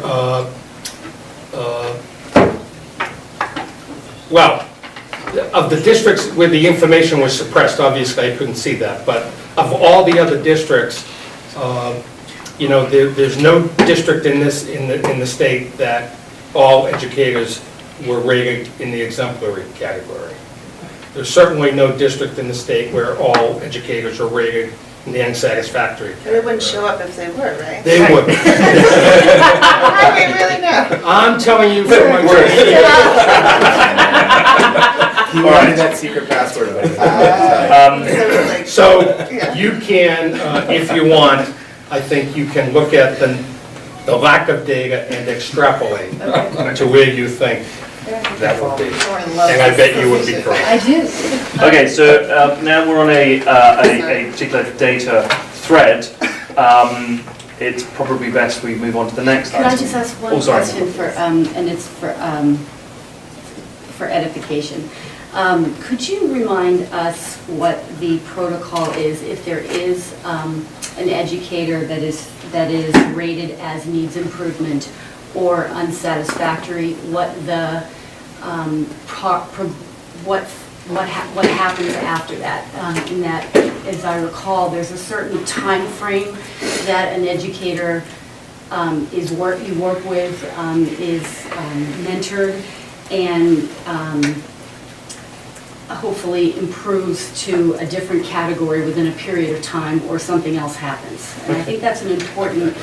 well, of the districts where the information was suppressed, obviously I couldn't see that, but of all the other districts, you know, there's no district in the state that all educators were rated in the exemplary category. There's certainly no district in the state where all educators are rated in the unsatisfactory They wouldn't category. show up if they were, right? They would. How do we really know? I'm telling you from my He wanted that secret password. So Yeah. you can, if you want, I think you can look at the lack of data and extrapolate to where you think that would be. You're in love And I with bet you would be this. correct. I do. Okay, so now we're on a particular data thread. It's probably best we move on to the next Can item. I just ask Oh, one sorry. question for, and it's for edification. Could you remind us what the protocol is if there is an educator that is rated as needs improvement or unsatisfactory, what the, what happens after that? In that, as I recall, there's a certain time frame that an educator you work with, is mentored, and hopefully improves to a different category within a period of time, or something else happens. And I think that's an important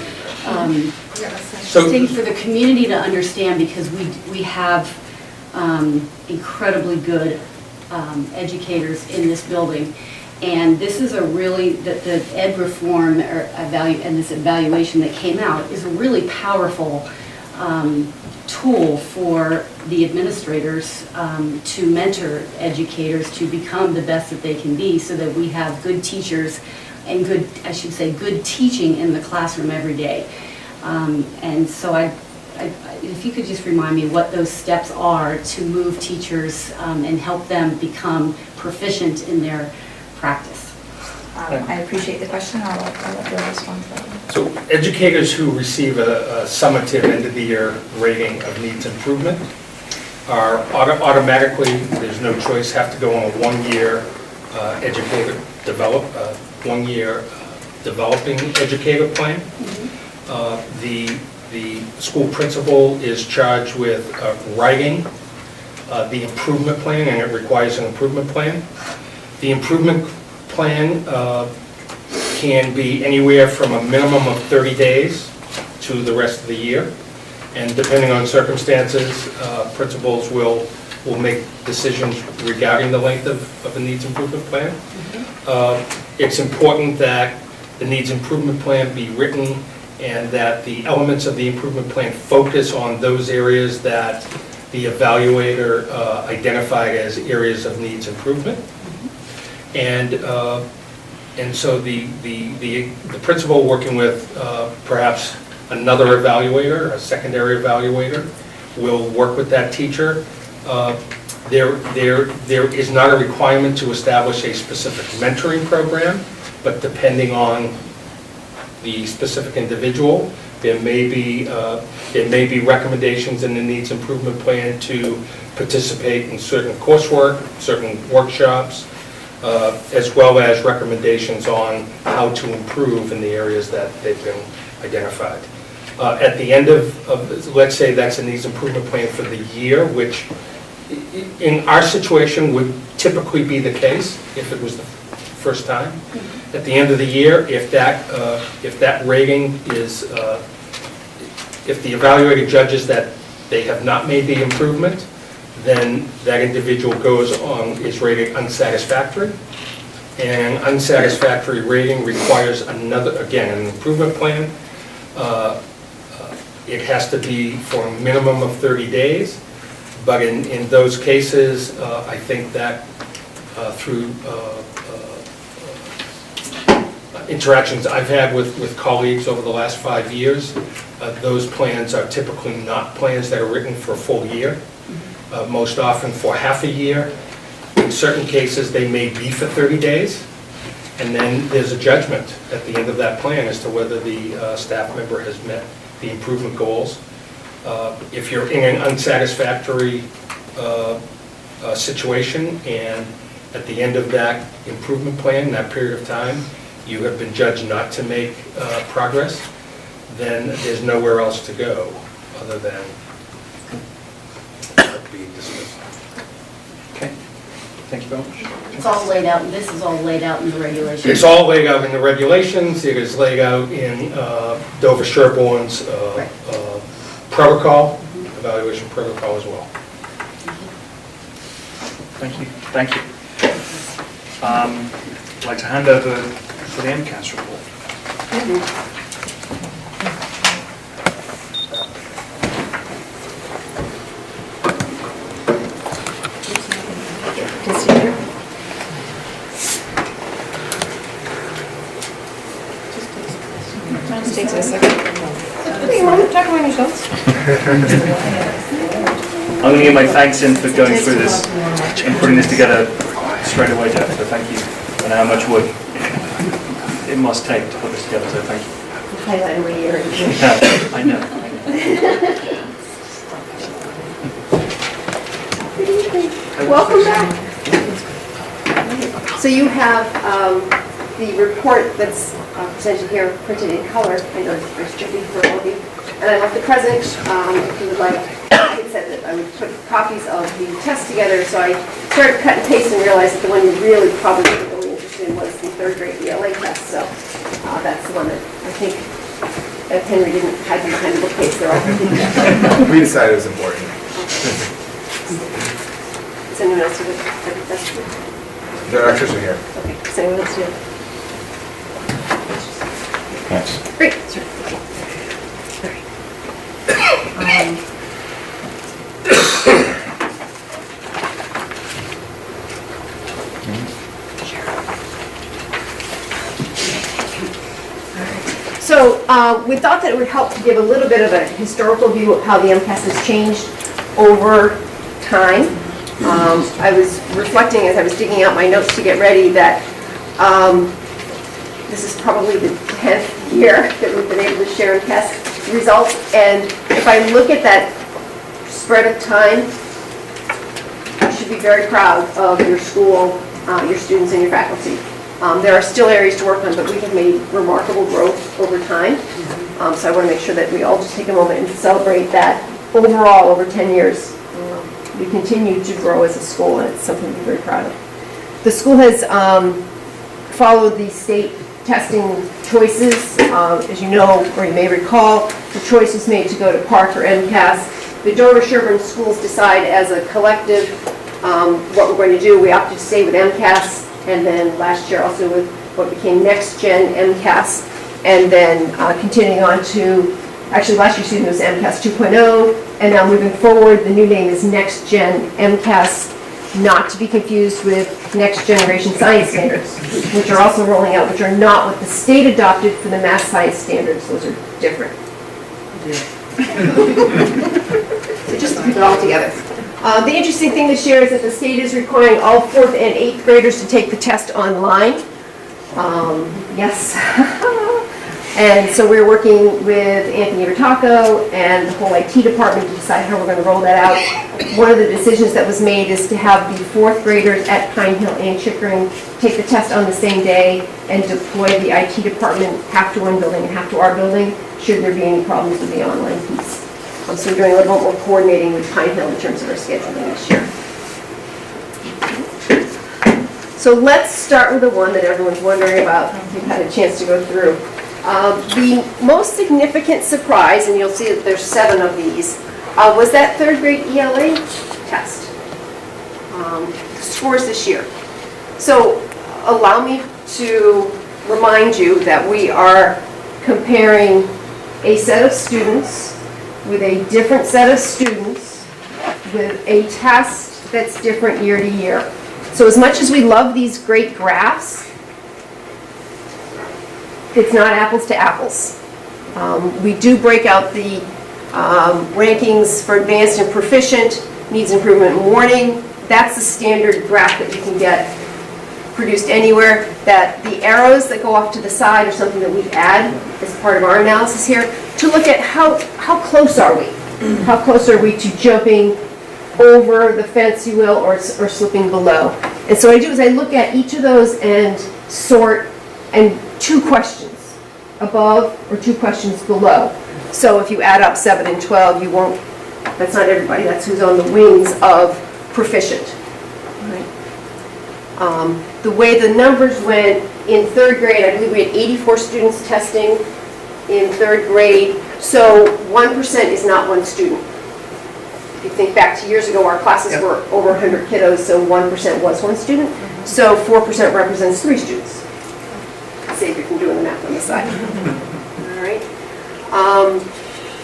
So- thing for the community to understand, because we have incredibly good educators in this building. And this is a really, the ed reform and this evaluation that came out is a really powerful tool for the administrators to mentor educators to become the best that they can be, so that we have good teachers and good, I should say, good teaching in the classroom every day. And so if you could just remind me what those steps are to move teachers and help them become proficient in their practice. I appreciate the question. I'll let Bill respond to that one. So educators who receive a summative end-of-the-year rating of needs improvement are automatically, there's no choice, have to go on a one-year one-year developing educator plan. The school principal is charged with writing the improvement plan, and it requires an improvement plan. The improvement plan can be anywhere from a minimum of 30 days to the rest of the year. And depending on circumstances, principals will make decisions regarding the length of a needs improvement plan. It's important that the needs improvement plan be written and that the elements of the improvement plan focus on those areas that the evaluator identified as areas of needs improvement. And so the principal, working with perhaps another evaluator, a secondary evaluator, will work with that teacher. There is not a requirement to establish a specific mentoring program, but depending on the specific individual, there may be recommendations in the needs improvement plan to participate in certain coursework, certain workshops, as well as recommendations on how to improve in the areas that they've been identified. At the end of, let's say that's a needs improvement plan for the year, which in our situation would typically be the case if it was the first time. At the end of the year, if that rating is, if the evaluator judges that they have not made the improvement, then that individual goes on, is rated unsatisfactory. And unsatisfactory rating requires another, again, an improvement plan. It has to be for a minimum of 30 days. But in those cases, I think that through interactions I've had with colleagues over the last 5 years, those plans are typically not plans that are written for a full year. Most often for half a year. In certain cases, they may be for 30 days. And then there's a judgment at the end of that plan as to whether the staff member has met the improvement goals. If you're in an unsatisfactory situation and at the end of that improvement plan, that period of time, you have been judged not to make progress, then there's nowhere else to go other than be dismissed. Okay, thank you very much. It's all laid out, and this is all laid out in the regulations. It's all laid out in the regulations. It is laid out in Dover Sherborne's protocol, evaluation protocol as well. Thank you. Thank you. I'd like to hand over for the MCAS report. Just takes a second. You want to talk about yourselves? I'm going to get my thanks in for going through this and putting this together straight away, Jeff, so thank you. And how much work it must take to put this together, so thank you. Highlight every year. Yeah, I know. Welcome back. So you have the report that's presented here, printed in color. I know there's Jody for all of you. And I left the present, if you would like, it said that I would put copies of the test together. So I started cut and paste and realized that the one you really probably were really interested in was the third grade ELA test. So that's the one that I think Henry didn't hide behind the bookcase. They're all We decided it was important. Does anyone else do it? The electrician here. Okay, does anyone else do it? Thanks. Great, sure. All right. So we thought that it would help to give a little bit of a historical view of how the MCAS has changed over time. I was reflecting as I was digging out my notes to get ready that this is probably the 10th year that we've been able to share MCAS results. And if I look at that spread of time, you should be very proud of your school, your students, and your faculty. There are still areas to work on, but we have made remarkable growth over time. So I want to make sure that we all just take a moment and celebrate that overall over 10 years. We continue to grow as a school, and it's something to be very proud of. The school has followed the state testing choices. As you know, or you may recall, the choice was made to go to PARCC or MCAS. The Dover Sherborne schools decide as a collective what we're going to do. We opted to stay with MCAS, and then last year also with what became Next Gen MCAS. and then continuing on to, actually last year's student was MCAS 2.0, and now moving forward, the new name is Next Gen MCAS, not to be confused with Next Generation Science Standards, which are also rolling out, which are not what the state adopted for the math science standards. Those are different. So just to keep it all together. The interesting thing this year is that the state is requiring all 4th and 8th graders to take the test online. Yes. And so we're working with Anthony Bertacco and the whole IT department to decide how we're going to roll that out. One of the decisions that was made is to have the 4th graders at Pine Hill and Chickering take the test on the same day and deploy the IT department half to one building and half to our building, should there be any problems with the online piece. So we're doing a little bit more coordinating with Pine Hill in terms of our scheduling this year. So let's start with the one that everyone's wondering about. You've had a chance to go through. The most significant surprise, and you'll see that there's 7 of these, was that 3rd grade ELA test. Scores this year. So allow me to remind you that we are comparing a set of students with a different set of students with a test that's different year to year. So as much as we love these great graphs, it's not apples to apples. We do break out the rankings for advanced and proficient, needs improvement and warning. That's the standard graph that you can get produced anywhere. That the arrows that go off to the side are something that we add as part of our analysis here to look at how close are we? How close are we to jumping over the fence, you will, or slipping below? And so what I do is I look at each of those and sort, and 2 questions above or 2 questions below. So if you add up 7 and 12, you won't, that's not everybody, that's who's on the wings of proficient. Right. The way the numbers went in 3rd grade, I believe we had 84 students testing in 3rd grade, so 1% is not 1 student. If you think back to years ago, our classes were over 100 kiddos, so 1% was 1 student. So 4% represents 3 students. Save you from doing the math on the side. All right.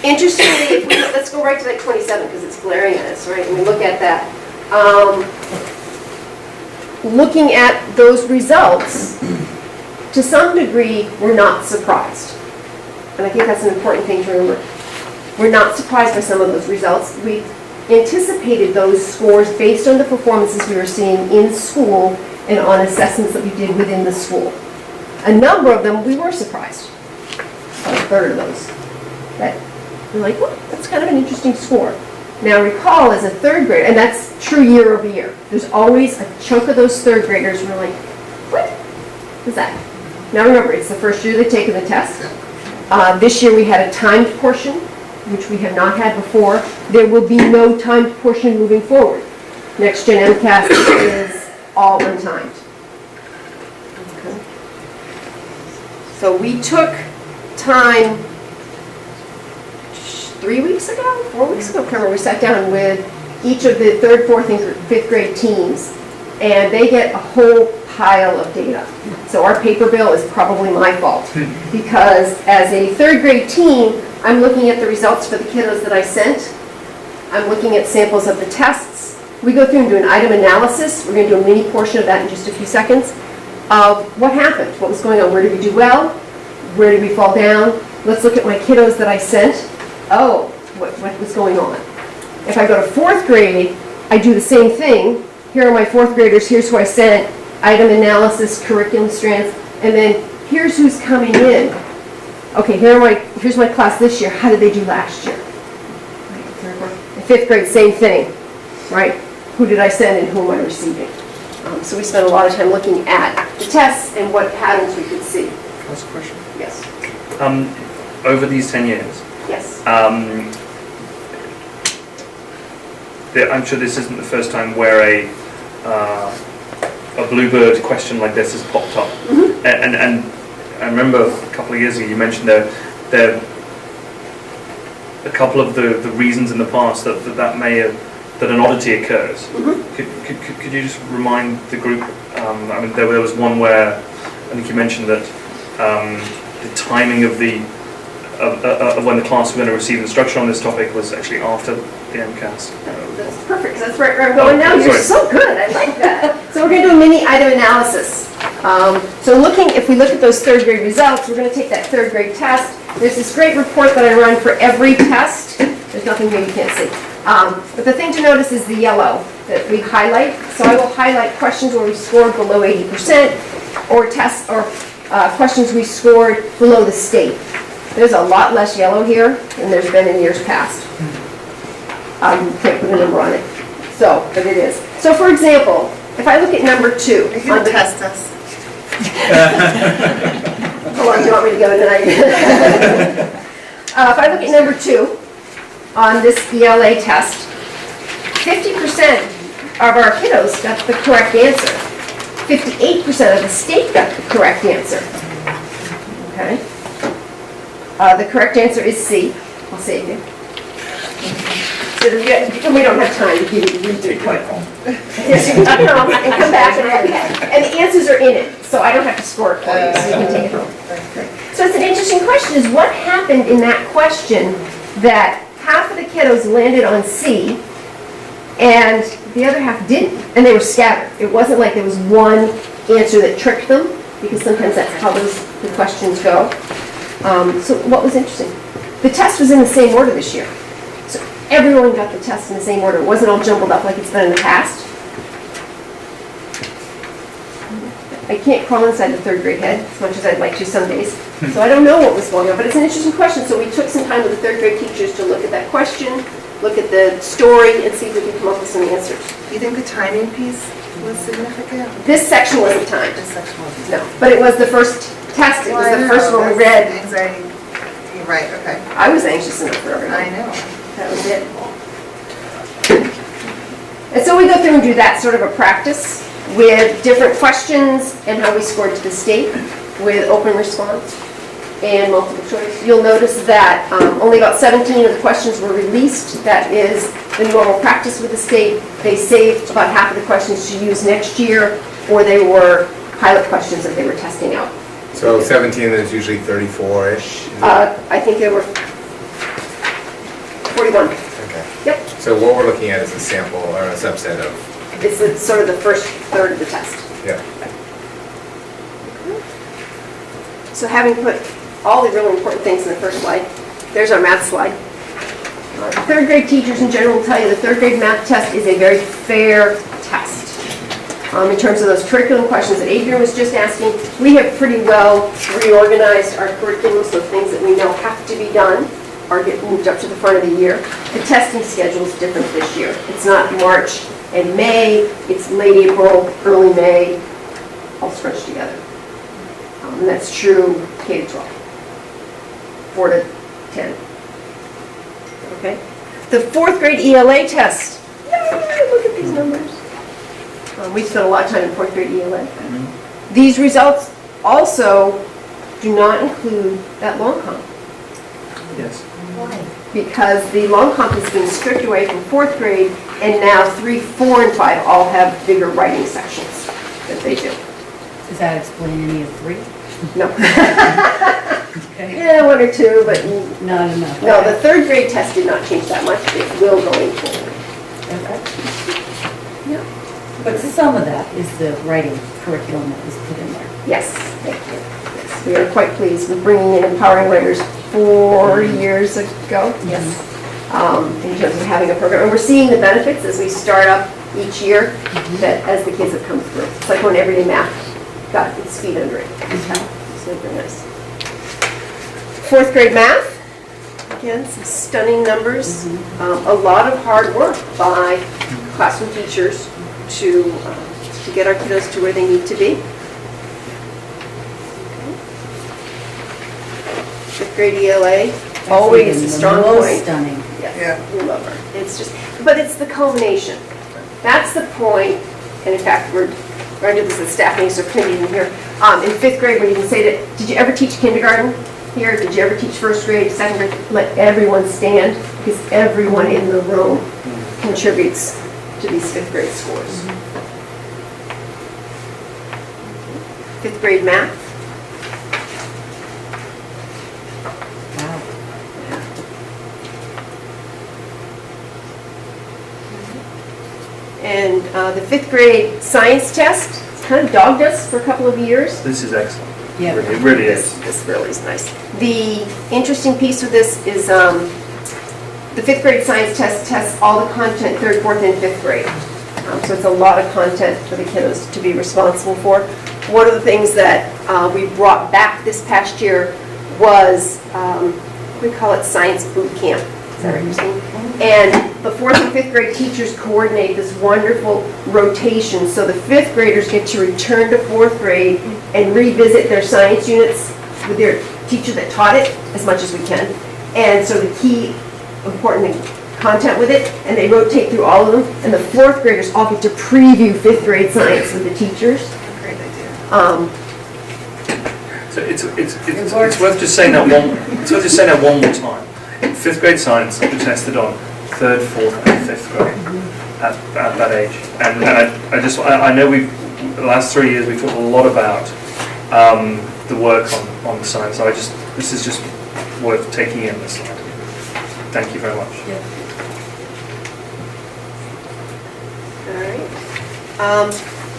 Interestingly, let's go right to that 27 because it's glaring at us, right? And we look at that. Looking at those results, to some degree, we're not surprised. And I think that's an important thing to remember. We're not surprised by some of those results. We anticipated those scores based on the performances we were seeing in school and on assessments that we did within the school. A number of them, we were surprised. About a 1/3 of those. That we're like, well, that's kind of an interesting score. Now recall, as a 3rd grader, and that's true year over year, there's always a chunk of those 3rd graders who are like, what is that? Now remember, it's the first year they've taken the test. This year we had a timed portion, which we have not had before. There will be no timed portion moving forward. Next Gen MCAS is all untimed. Okay. So we took time 3 weeks ago, 4 weeks ago, I can't remember, we sat down with each of the 3rd, 4th, and 5th grade teams, and they get a whole pile of data. So our paper bill is probably my fault, because as a 3rd grade team, I'm looking at the results for the kiddos that I sent. I'm looking at samples of the tests. We go through and do an item analysis. We're going to do a mini portion of that in just a few seconds, of what happened, what was going on, where did we do well, where did we fall down. Let's look at my kiddos that I sent. Oh, what was going on? If I go to 4th grade, I do the same thing. Here are my 4th graders, here's who I sent, item analysis, curriculum strands, and then here's who's coming in. Okay, here's my class this year, how did they do last year? In 5th grade, same thing, right? Who did I send and who am I receiving? So we spent a lot of time looking at the tests and what patterns we could see. That's a question. Yes. Over these 10 years, Yes. I'm sure this isn't the first time where a Bluebird question like this has popped up. Mm-hmm. And I remember a couple of years ago you mentioned there a couple of the reasons in the past that may have, that an oddity occurs. Mm-hmm. Could you just remind the group? I mean, there was one where I think you mentioned that the timing of when the class were going to receive instruction on this topic was actually after the MCAS. That's perfect, 'cause that's right where I'm going now. Oh, You're sorry. so good, I like that. So we're going to do a mini item analysis. So if we look at those third grade results, we're going to take that third grade test. There's this great report that I run for every test. There's nothing here you can't see. But the thing to notice is the yellow that we highlight. So I will highlight questions where we scored below 80% or questions we scored below the state. There's a lot less yellow here than there's been in years past. Can't put a number on it. But it is. So for example, if I look at number 2. Are you going to test us? How long do you want me to go tonight? If I look at number 2 on this ELA test, 50% of our kiddos got the correct answer. 58% of the state got the correct answer. Okay? The correct answer is C. I'll save you. So we don't have time to give you the retake quick. Yes, you can take it home and come back and the answers are in it, so I don't have to score it for you, so you can take it home. So it's an interesting question, is what happened in that question that half of the kiddos landed on C and the other half didn't, and they were scattered. It wasn't like there was one answer that tricked them, because sometimes that's how the questions go. So what was interesting? The test was in the same order this year. So everyone got the test in the same order. It wasn't all jumbled up like it's been in the past. I can't crawl inside the third grade head as much as I'd like to some days. So I don't know what was going on, but it's an interesting question. So we took some time with the third grade teachers to look at that question, look at the story, and see if we can come up with some answers. Do you think the timing piece was significant? This section wasn't timed. This section wasn't. No, but it was the first test. It was the first one we read. Anxiety. You're right, okay. I was anxious enough for everyone. I know. That was it. And so we go through and do that sort of a practice with different questions and how we scored to the state with open response and multiple choice. You'll notice that only about 17 of the questions were released. That is the normal practice with the state. They saved about half of the questions to use next year, or they were pilot questions that they were testing out. So 17, there's usually 34-ish? I think there were 41. Okay. Yep. So what we're looking at is a sample or a subset of, It's sort of the first third of the test. yeah. So having put all the really important things in the first slide, there's our math slide. Third grade teachers in general will tell you the third grade math test is a very fair test. In terms of those curriculum questions that Adrian was just asking, we have pretty well reorganized our curriculum, so things that we know have to be done are getting moved up to the front of the year. The testing schedule is different this year. It's not March and May, it's late April, early May, all stretched together. And that's true K to 12, 4 to 10. Okay? The fourth grade ELA test. Yay, look at these numbers. We spent a lot of time in fourth grade ELA. These results also do not include that long comp. Yes. Because the long comp is being stripped away from fourth grade, and now 3, 4, and 5 all have bigger writing sections that they do. Does that explain any of 3? No. Okay. Yeah, 1 or 2, but Not enough. no, the third grade test did not change that much. It will going forward. But some of that is the writing curriculum that was put in there. Yes, thank you. Yes, we are quite pleased with bringing in empowering writers 4 years ago. Yes. In terms of having a program. And we're seeing the benefits as we start up each year, that as the kids have come through. It's like when everyday math got its feet under it. It's super nice. Fourth grade math, again, some stunning numbers. A lot of hard work by classroom teachers to get our kiddos to where they need to be. Fifth grade ELA, always a strong point. Stunning. Yes, we love her. It's just, but it's the culmination. That's the point, and in fact, we're going to do this at staff meetings, so Cindy in here. In fifth grade, when you can say that, did you ever teach kindergarten here? Did you ever teach first grade, second grade? Let everyone stand, because everyone in the room contributes to these fifth grade scores. Fifth grade math. And the 5th grade science test kind of dogged us for a couple of years. This is excellent. Yeah. It really is. This really is nice. The interesting piece with this is the 5th grade science test tests all the content 3rd, 4th, and 5th grade. So it's a lot of content for the kiddos to be responsible for. One of the things that we brought back this past year was, we call it science boot camp. Is that right, Christine? And the 4th and 5th grade teachers coordinate this wonderful rotation. So the 5th graders get to return to 4th grade and revisit their science units with their teacher that taught it as much as we can. And so the key important content with it, and they rotate through all of them. And the 4th graders all get to preview 5th grade science with the teachers. Great idea. So it's worth just saying that one more time. 5th grade science will be tested on 3rd, 4th, and 5th grade at that age. And I know the last 3 years we've talked a lot about the work on science. This is just worth taking in this slide. Thank you very much. All right.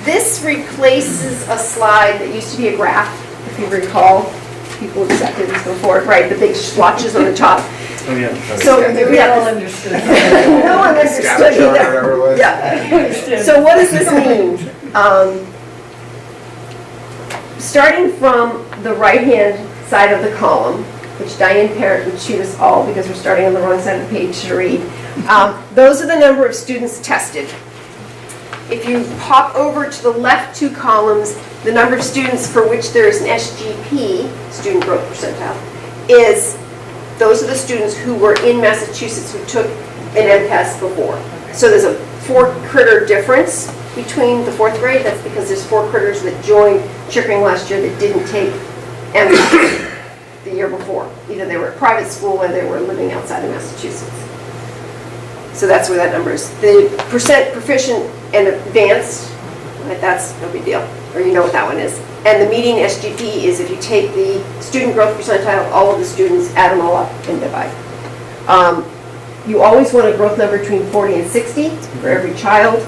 This replaces a slide that used to be a graph, if you recall. People accepted this before, right? The big swatches on the top. Oh, yeah. So We all understood. no one understood Scatter chart, either. whatever it was. Yeah. So what does this mean? Starting from the right-hand side of the column, which Diane Parrott would shoot us all because we're starting on the wrong side of the page to read, those are the number of students tested. If you hop over to the left 2 columns, the number of students for which there is an SGP, student growth percentile, those are the students who were in Massachusetts who took an MCAS before. So there's a 4-critter difference between the 4th grade. That's because there's 4 critters that joined Chickering last year that didn't take MCAS the year before. Either they were at private school or they were living outside of Massachusetts. So that's where that number is. The percent proficient and advanced, right, that's no big deal, or you know what that one is. And the median SGP is if you take the student growth percentile of all of the students, add them all up, and divide. You always want a growth number between 40 and 60 for every child.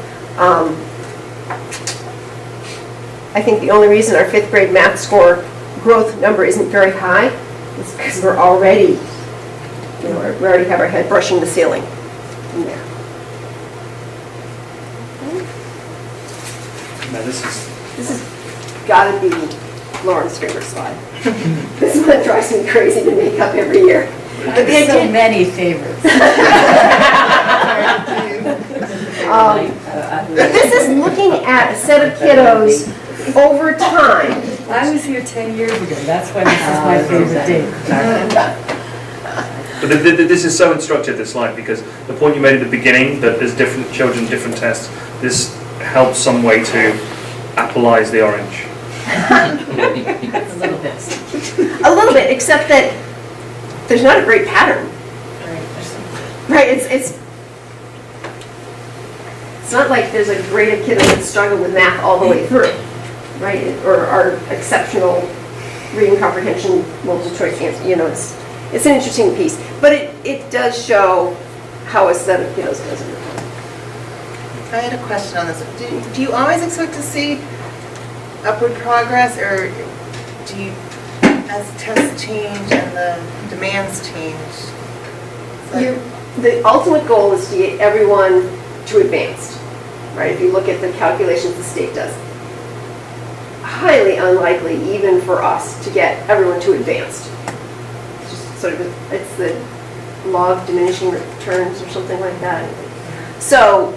I think the only reason our 5th grade math score growth number isn't very high is because we're already, we already have our head brushing the ceiling in there. No, this has got to be Lauren's favorite slide. This is what drives me crazy to make up every year. But the So idea, many favorites. but this is looking at a set of kiddos over time. I was here 10 years ago, that's why this is my favorite date. But this is so instructive, this slide, because the point you made at the beginning, that there's different children, different tests, this helps some way to appleize the orange. A little bit. A little bit, except that there's not a great pattern. Right, it's not like there's a grade of kiddos that struggle with math all the way through, right? Or are exceptional reading comprehension, multiple choice answer, it's an interesting piece. But it does show how a set of kiddos does over time. I had a question on this. Do you always expect to see upward progress, or do you, as tests change and the demands change? The ultimate goal is to get everyone to advanced, right? If you look at the calculations the state does. Highly unlikely, even for us, to get everyone to advanced. It's just sort of, it's the law of diminishing returns or something like that. So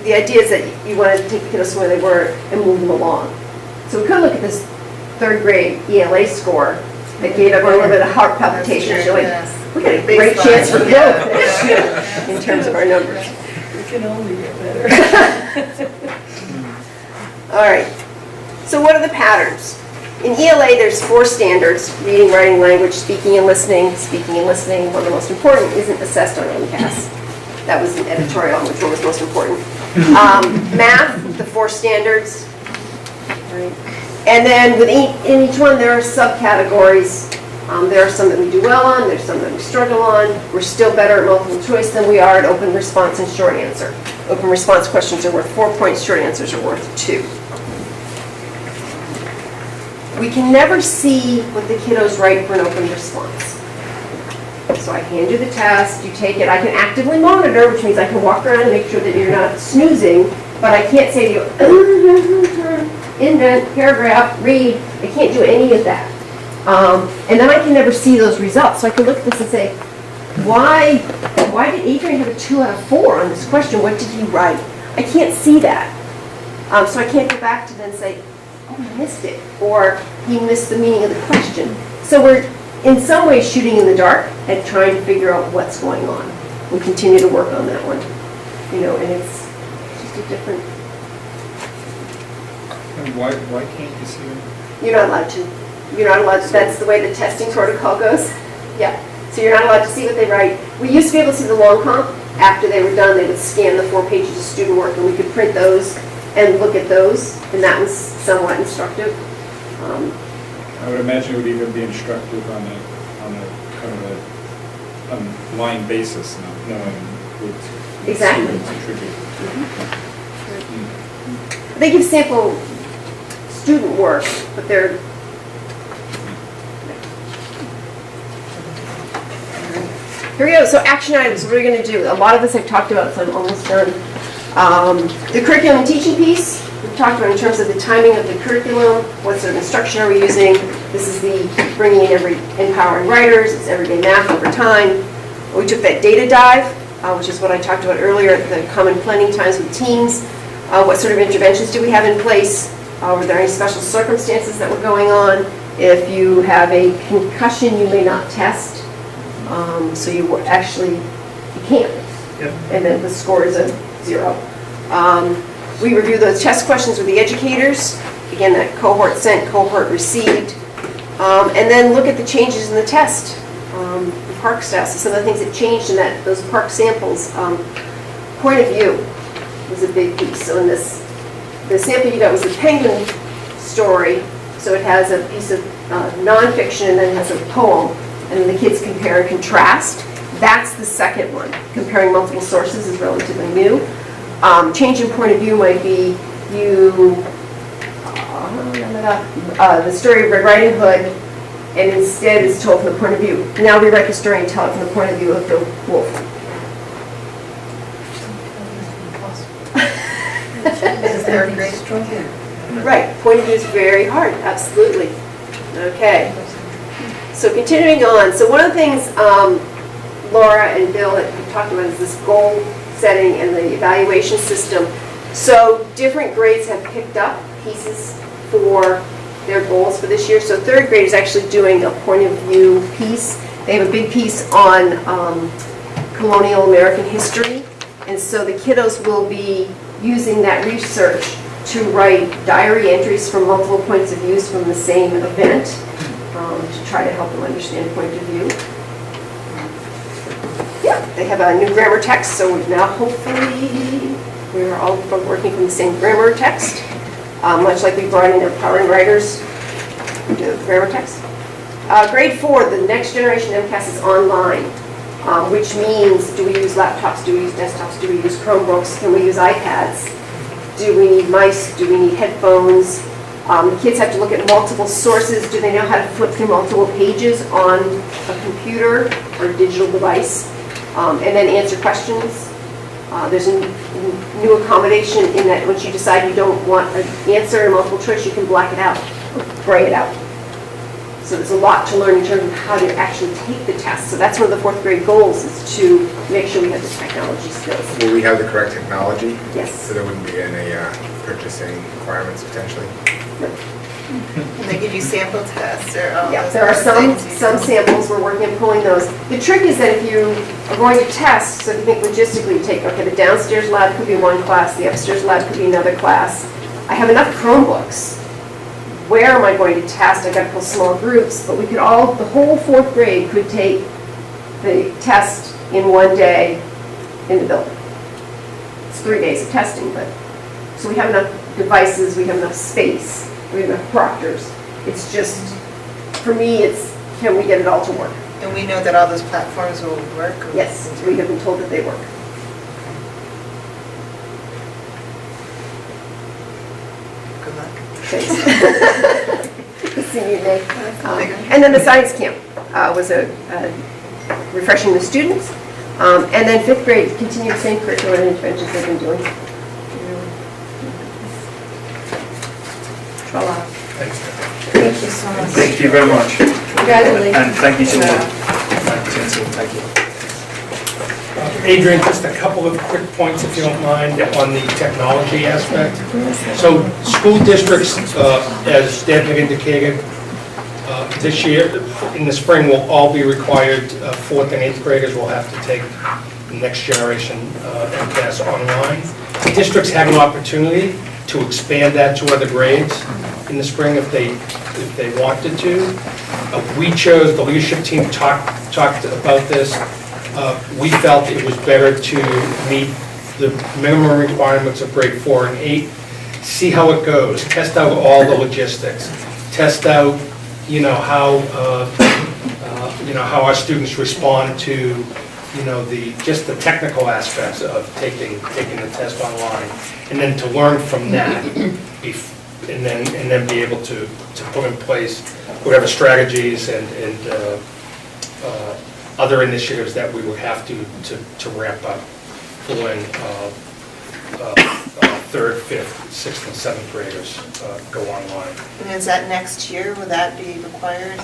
the idea is that you want to take the kiddos from where they were and move them along. So we could look at this 3rd grade ELA score that gave everyone a little bit of heart palpitations. You're like, we got a great chance for growth this year in terms of our numbers. We can only get better. All right. So what are the patterns? In ELA, there's 4 standards: reading, writing, language, speaking and listening. Speaking and listening, one of the most important, isn't assessed on MCAS. That was an editorial on which one was most important. Math, the 4 standards. Right. And then in each one, there are subcategories There are some that we do well on, there's some that we struggle on. We're still better at multiple choice than we are at open response and short answer. Open response questions are worth 4 points, short answers are worth 2. We can never see what the kiddos write for an open response. So I hand you the test, you take it, I can actively monitor, which means I can walk around and make sure that you're not snoozing, but I can't say to you, indent, paragraph, read, I can't do any of that. And then I can never see those results. So I can look at this and say, why did Adrian have a 2 out of 4 on this question? What did he write? I can't see that. So I can't go back to then say, oh, he missed it, or he missed the meaning of the question. So we're in some ways shooting in the dark and trying to figure out what's going on. We continue to work on that one, and it's just a different. And why can't you see them? You're not allowed to. You're not allowed to. That's the way the testing protocol goes. Yeah. So you're not allowed to see what they write. We used to be able to see the long comp. After they were done, they would scan the 4 pages of student work, and we could print those and look at those, and that was somewhat instructive. I would imagine it would even be instructive on a kind of a line basis, not knowing what Exactly. students attribute. They give sample student work, but they're. Here we go. So action items. What are we going to do? A lot of this I've talked about, so I'm almost done. The curriculum and teaching piece. We've talked about in terms of the timing of the curriculum, what sort of instruction are we using. This is the bringing in empowering writers, it's everyday math over time. We took that data dive, which is what I talked about earlier, the common planning times with teams. What sort of interventions do we have in place? Were there any special circumstances that were going on? If you have a concussion, you may not test. So you can't. Yep. And then the score is a 0. We review those test questions with the educators. Again, that cohort sent, cohort received. And then look at the changes in the test, the PARC stats, some of the things that changed in those PARC samples. Point of view was a big piece. So in the sample you got was the penguin story. So it has a piece of nonfiction and then it has a poem. And then the kids compare and contrast. That's the second one. Comparing multiple sources is relatively new. Change in point of view might be the story of Red Riding Hood, and instead is told from the point of view. Now rewrite the story and tell it from the point of view of the wolf. Is there a great stroke? Right, point of view is very hard, absolutely. Okay. So continuing on, so one of the things Laura and Bill have talked about is this goal setting and the evaluation system. So different grades have picked up pieces for their goals for this year. So 3rd grade is actually doing a point of view piece. They have a big piece on colonial American history. And so the kiddos will be using that research to write diary entries from multiple points of view from the same event to try to help them understand point of view. Yeah, they have a new grammar text, so now hopefully we're all working from the same grammar text, much like we brought in empowering writers into the grammar text. Grade 4, the next generation MCAS is online, which means do we use laptops, do we use desktops, do we use Chromebooks, can we use iPads, do we need mice, do we need headphones? The kids have to look at multiple sources. Do they know how to flip through multiple pages on a computer or a digital device? And then answer questions. There's a new accommodation in that once you decide you don't want an answer in multiple choice, you can black it out, or gray it out. So there's a lot to learn in terms of how to actually take the test. So that's one of the 4th grade goals, is to make sure we have the technology skills. Will we have the correct technology? Yes. So there wouldn't be any purchasing requirements potentially? Can they give you sample tests or all Yeah, those there are other things you some do? samples, we're working on pulling those. The trick is that if you are going to test, so if you think logistically, you take, okay, the downstairs lab could be one class, the upstairs lab could be another class. I have enough Chromebooks. Where am I going to test? I've got to pull small groups, but we could all, the whole 4th grade could take the test in one day in the building. It's 3 days of testing, but, so we have enough devices, we have enough space, we have enough proctors. It's just, for me, it's can we get it all to work? And we know that all those platforms will work? or- Yes, we have been told that they work. Good luck. Thanks. See you, Nick. And then the science camp was refreshing the students. And then fifth grade continued the same curricular interventions they've been doing. Thanks. Thank you so much. Thank you very much. Congratulations. And thank you to all. Thank you. Adrian, just a couple of quick points, if you don't mind, on the technology aspect. So school districts, as Deb had indicated, this year, in the spring, will all be required, 4th and 8th graders will have to take the next generation MCAS online. Districts have an opportunity to expand that to other grades in the spring if they wanted to. We chose, the leadership team talked about this. We felt it was better to meet the minimum requirements of grade 4 and 8, see how it goes, test out all the logistics, test out, how our students respond to, just the technical aspects of taking the test online, and then to learn from that, and then be able to put in place whatever strategies and other initiatives that we would have to ramp up for when 3rd, 5th, 6th, and 7th graders go online. And is that next year? Will that be required?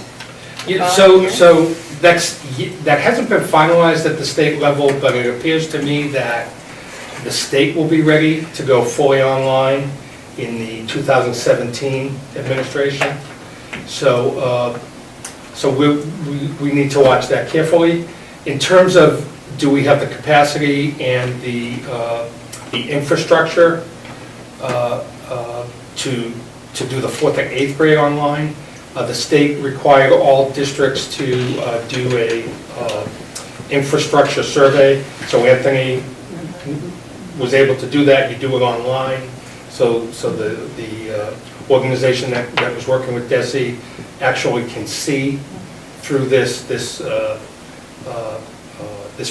Yeah, so that hasn't been finalized at the state level, but it appears to me that the state will be ready to go fully online in the 2017 administration. So we need to watch that carefully. In terms of, do we have the capacity and the infrastructure to do the 4th and 8th grade online? The state required all districts to do a infrastructure survey. So Anthony was able to do that. You do it online. So the organization that was working with DESE actually can see through this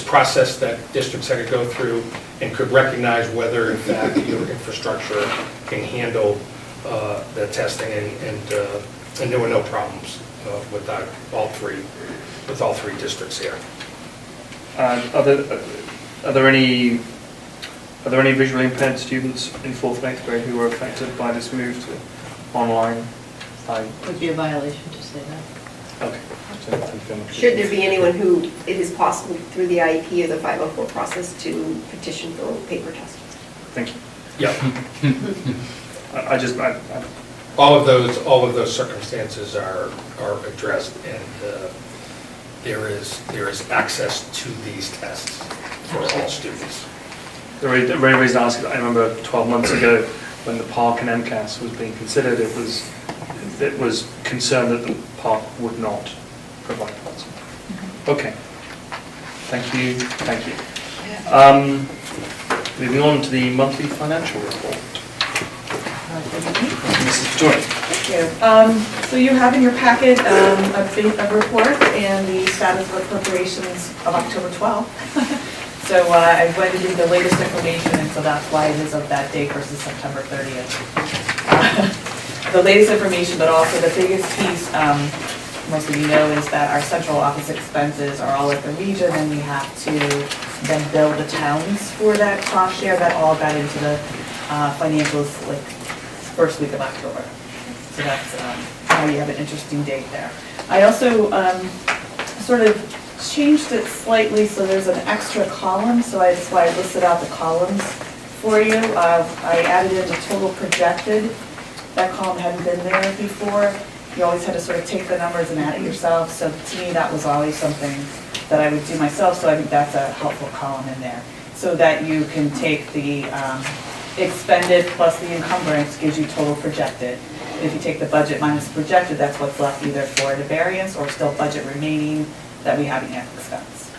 process that districts had to go through, and could recognize whether in fact your infrastructure can handle the testing, and there were no problems with all three districts here. Are there any visually impaired students in 4th and 8th grade who were affected by this move to online? Would be a violation to say that. Okay. Should there be anyone who it is possible through the IEP or the 504 process to petition for a paper test? Thank you. Yeah. I All of those circumstances are addressed, and there is access to these tests for all students. The very reason I asked, I remember 12 months ago when the park and MCAS was being considered, it was concerned that the park would not provide that. Okay. Thank you. Moving on to the monthly financial report. Mrs. Joy. Thank you. So you have in your packet a report and the status of appropriations of October 12th. So I went into the latest information, and so that's why it is of that date versus September 30th. The latest information, but also the biggest piece, most of you know, is that our central office expenses are all at the region, and we have to then bill the towns for that cost share. That all got into the financials like first week of October. So that's how you have an interesting date there. I also sort of changed it slightly, so there's an extra column, so that's why I listed out the columns for you. I added in the total projected. That column hadn't been there before. You always had to sort of take the numbers and add it yourself, so to me that was always something that I would do myself, so I think that's a helpful column in there, so that you can take the expended plus the encumbrance gives you total projected. If you take the budget minus projected, that's what's left either for the variance or still budget remaining that we haven't yet expensed.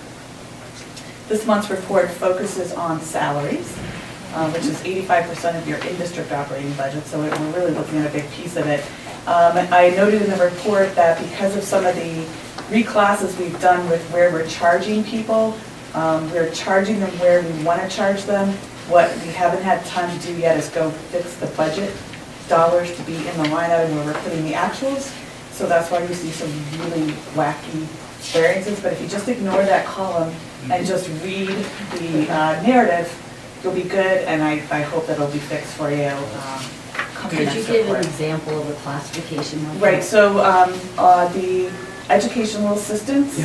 This month's report focuses on salaries, which is 85% of your in-district operating budget, so we're really looking at a big piece of it. I noted in the report that because of some of the reclasses we've done with where we're charging people. We're charging them where we want to charge them. What we haven't had time to do yet is go fix the budget dollars to be in the line item where we're putting the actuals. So that's why you see some really wacky variances. But if you just ignore that column and just read the narrative, you'll be good, and I hope that it'll be fixed for you coming Could next you give an report. example of a classification like that? Right, so the educational assistants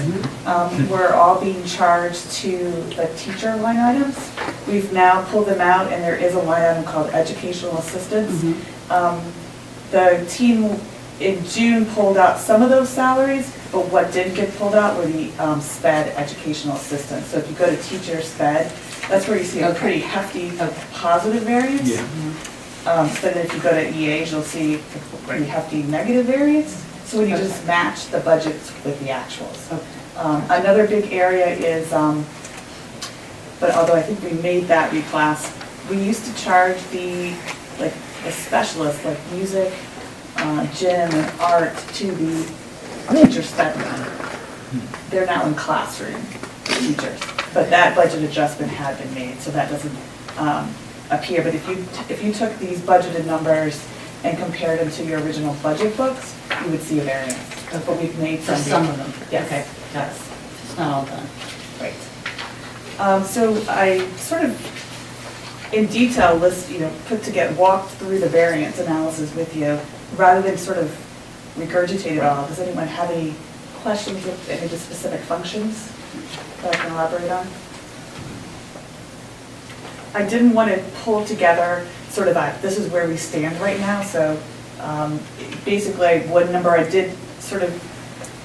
were all being charged to the teacher line items. We've now pulled them out, and there is a line item called educational assistants. The team in June pulled out some of those salaries, but what didn't get pulled out were the SPED educational assistants. So if you go to teacher SPED, that's where you see a pretty hefty positive variance. But then if you go to EAs, you'll see a pretty hefty negative variance. So when you just match the budgets with the actuals. Another big area is, but although I think we made that reclass, we used to charge the specialists like music, gym, and art to the teacher SPED line. They're now in classroom teachers, but that budget adjustment had been made, so that doesn't appear. But if you took these budgeted numbers and compared them to your original budget books, you would see a variance. But we've made For some of them? Yes. Okay, that's, it's not all done. Right. So I sort of, in detail, walked through the variance analysis with you, rather than sort of regurgitate it all. Does anyone have any questions with any of the specific functions that I can elaborate on? I didn't want to pull together sort of this is where we stand right now, so basically one number I did sort of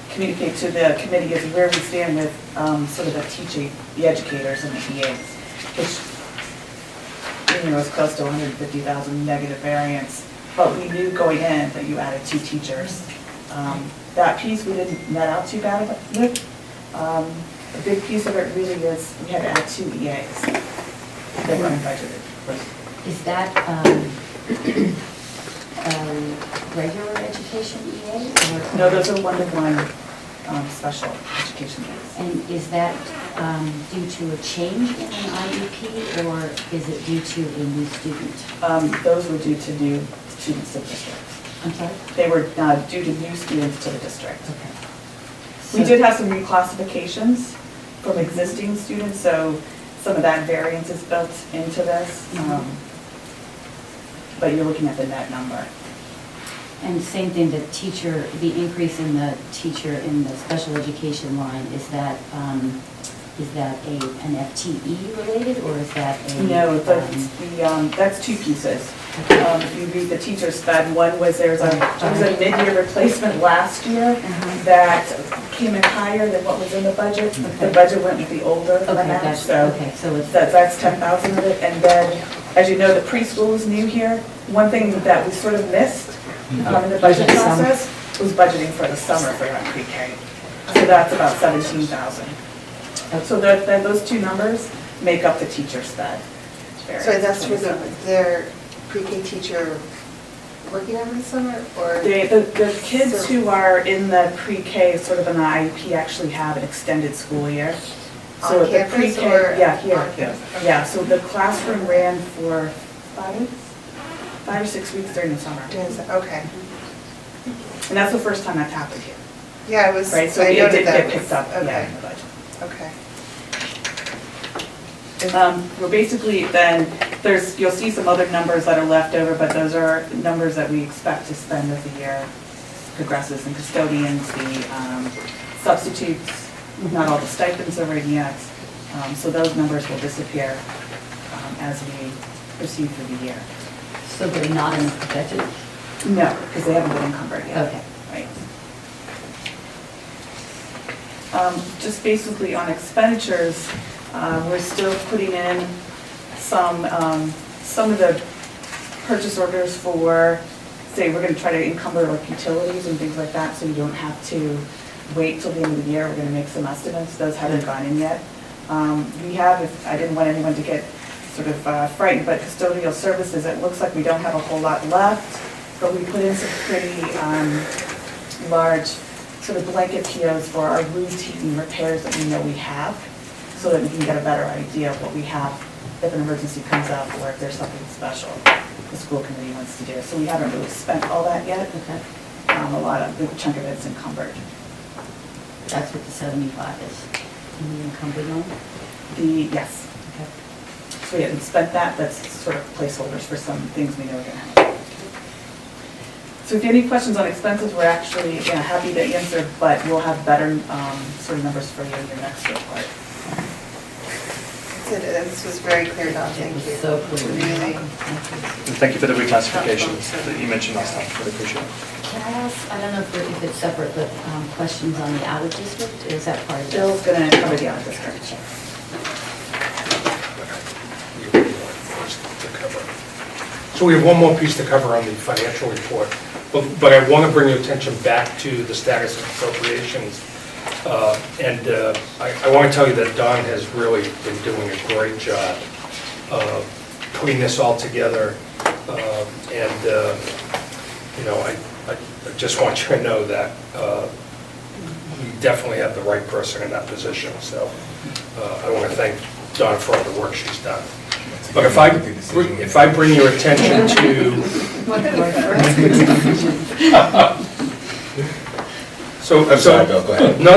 communicate to the committee is where we stand with sort of the educators and the EAs, which is close to 150,000 negative variance, but we knew going in that you added 2 teachers. That piece we didn't net out too bad with. A big piece of it really is we had to add 2 EAs that were unbudgeted. Is that regular education EA? Or No, those are one-to-one special education needs. And is that due to a change in an IEP, or is it due to a new student? Those were due to new students to the district. I'm sorry? They were due to new students to the district. Okay. We did have some reclassifications from existing students, so some of that variance is built into this. But you're looking at the net number. And same thing, the increase in the teacher in the special education line, is that an FTE related, or is that a? No, that's 2 pieces. If you read the teacher's SPED, one was there was a mid-year replacement last year that came in higher than what was in the budget. The budget went with the older amount, so that's 10,000 of it. And then, as you know, the preschool is new here. One thing that we sort of missed in the budget process was budgeting for the summer for our pre-K. So that's about 17,000. So those 2 numbers make up the teacher SPED. So that's for their pre-K teacher working over the summer, or? The kids who are in the pre-K, sort of an IEP, actually have an extended school year. So On the campus pre-K or? Yeah, here. On campus, okay. Yeah, so the classroom ran for 5 or 6 weeks during the summer. Okay. And that's the first time that's happened here. Yeah, it was, Right, so I it noted didn't that. get picked up yet Okay, in the budget. okay. Well, basically, then, you'll see some other numbers that are left over, but those are numbers that we expect to spend as the year progresses, and custodians, the substitutes, not all the stipends are in yet. So those numbers will disappear as we proceed through the year. So they're not in the projected? No, because they haven't been encumbered yet. Okay. Right. Just basically on expenditures, we're still putting in some of the purchase orders for, say, we're going to try to encumber like utilities and things like that, so you don't have to wait till the end of the year. We're going to make some estimates. Those haven't gone in yet. We have, I didn't want anyone to get sort of frightened, but custodial services, it looks like we don't have a whole lot left, but we put in some pretty large sort of blanket POs for our routine repairs that we know we have, so that we can get a better idea of what we have if an emergency comes up or if there's something special the school committee wants to do. So we haven't really spent all that yet. Okay, A lot of, the chunk of it's encumbered. that's what the 75 is, in the encumbered one? Yes. Okay. So we haven't spent that, that's sort of placeholders for some things we know are gonna happen. So if you have any questions on expenses, we're actually, happy to answer, but we'll have better, sort of numbers for you in your next report. This was very clear, Don, thank you. So clear. Really. And thank you for the reclassifications that you mentioned last time, really appreciate it. Can I ask, I don't know if it's separate, but questions on the out of district, is that part of this? Bill's gonna cover the out district. So we have one more piece to cover on the financial report, but I want to bring your attention back to the status of appropriations. I want to tell you that Don has really been doing a great job putting this all together. I just want you to know that we definitely have the right person in that position. So I want to thank Dawn for all the work she's done. But if I bring your attention to... I'm sorry, Bill, go ahead. No.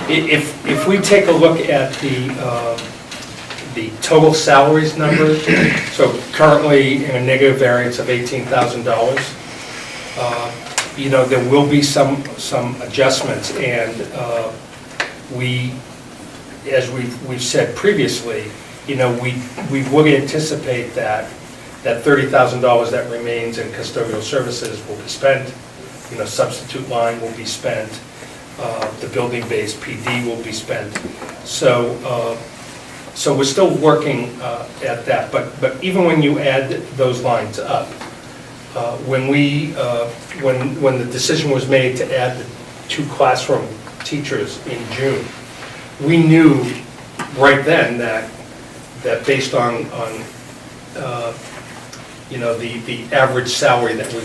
If we take a look at the total salaries numbers, so currently in a negative variance of $18,000, there will be some adjustments, and as we've said previously, we would anticipate that $30,000 that remains in custodial services will be spent, substitute line will be spent, the building-based PD will be spent. So we're still working at that, but even when you add those lines up, when the decision was made to add the 2 classroom teachers in June, we knew right then that based on the average salary that we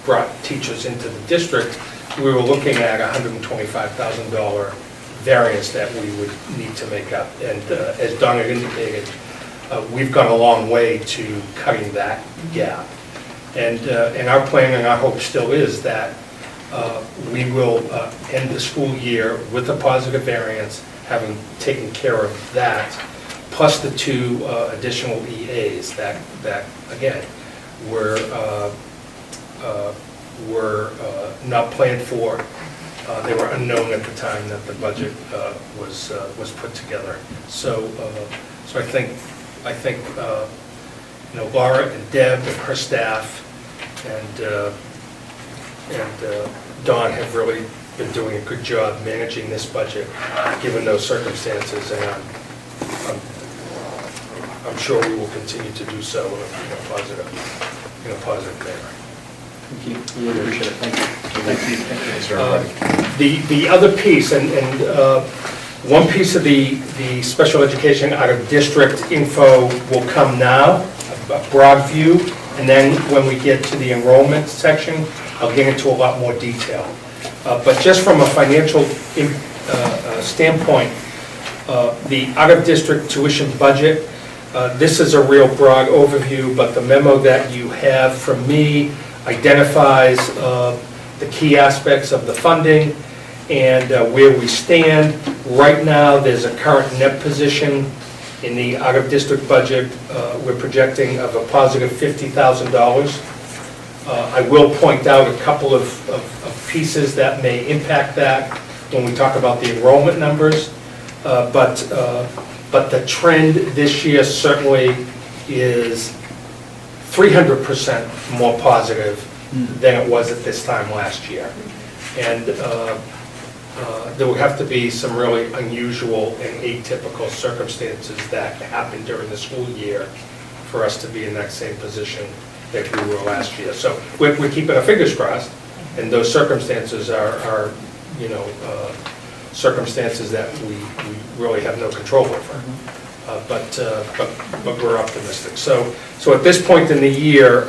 brought teachers into the district, we were looking at a $125,000 variance that we would need to make up. And as Don had indicated, we've gone a long way to cutting that gap. And our plan and our hope still is that we will end the school year with a positive variance, having taken care of that, plus the 2 additional EAs that again, were not planned for. They were unknown at the time that the budget was put together. So I think Laura and Deb and her staff and Dawn have really been doing a good job managing this budget, given those circumstances, and I'm sure we will continue to do so in a positive manner. Thank you, really appreciate it, thank you. Thank you. The other piece, and one piece of the special education out of district info will come now, a broad view, and then when we get to the enrollment section, I'll get into a lot more detail. But just from a financial standpoint, the out of district tuition budget, this is a real broad overview, but the memo that you have from me identifies the key aspects of the funding and where we stand. Right now, there's a current net position in the out-of-district budget. We're projecting of a positive $50,000. I will point out a couple of pieces that may impact that when we talk about the enrollment numbers, but the trend this year certainly is 300% more positive than it was at this time last year. And there will have to be some really unusual and atypical circumstances that happen during the school year for us to be in that same position that we were last year. So we're keeping our fingers crossed, and those circumstances are circumstances that we really have no control over. But we're optimistic. So at this point in the year,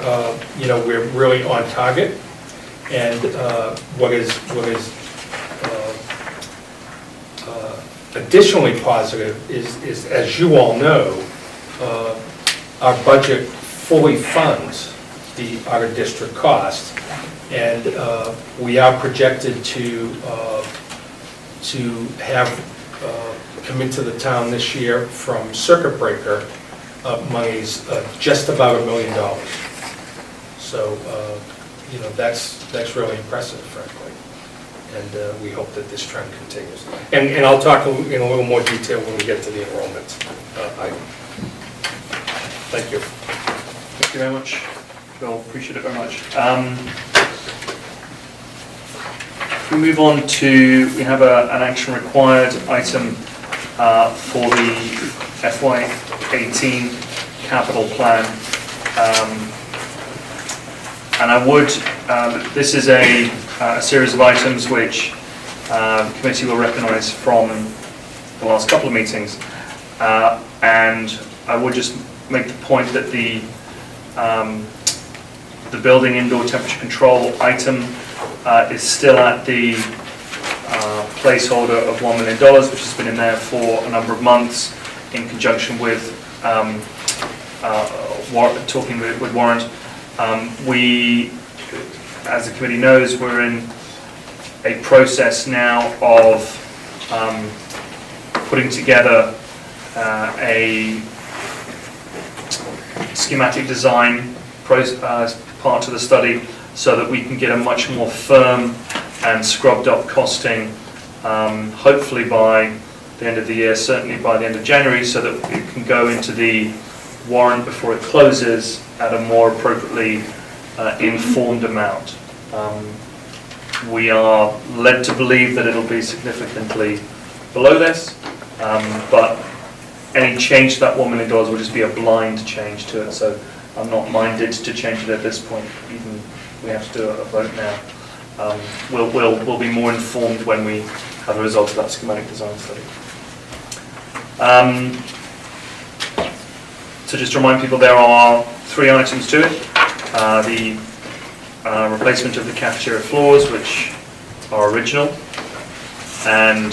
we're really on target, and what is additionally positive is, as you all know, our budget fully funds the out-of-district cost, and we are projected to have come into the town this year from circuit breaker monies just about $1 million. So, that's really impressive, frankly. And we hope that this trend continues. And I'll talk in a little more detail when we get to the enrollment item. Thank you. Thank you very much, Bill. Appreciate it very much. We move on to, we have an action required item for the FY18 capital plan. And I would, this is a series of items which the committee will recognise from the last couple of meetings. And I would just make the point that the building indoor temperature control item is still at the placeholder of $1 million, which has been in there for a number of months in conjunction with talking with Warrant. We, as the committee knows, we're in a process now of putting together a schematic design part of the study so that we can get a much more firm and scrubbed up costing, hopefully by the end of the year, certainly by the end of January, so that it can go into the warrant before it closes at a more appropriately informed amount. We are led to believe that it'll be significantly below this, but any change to that $1 million will just be a blind change to it, so I'm not minded to change it at this point, even we have to do a vote now. We'll be more informed when we have the results of that schematic design study. So just to remind people, there are 3 items to it. The replacement of the cafeteria floors, which are original, and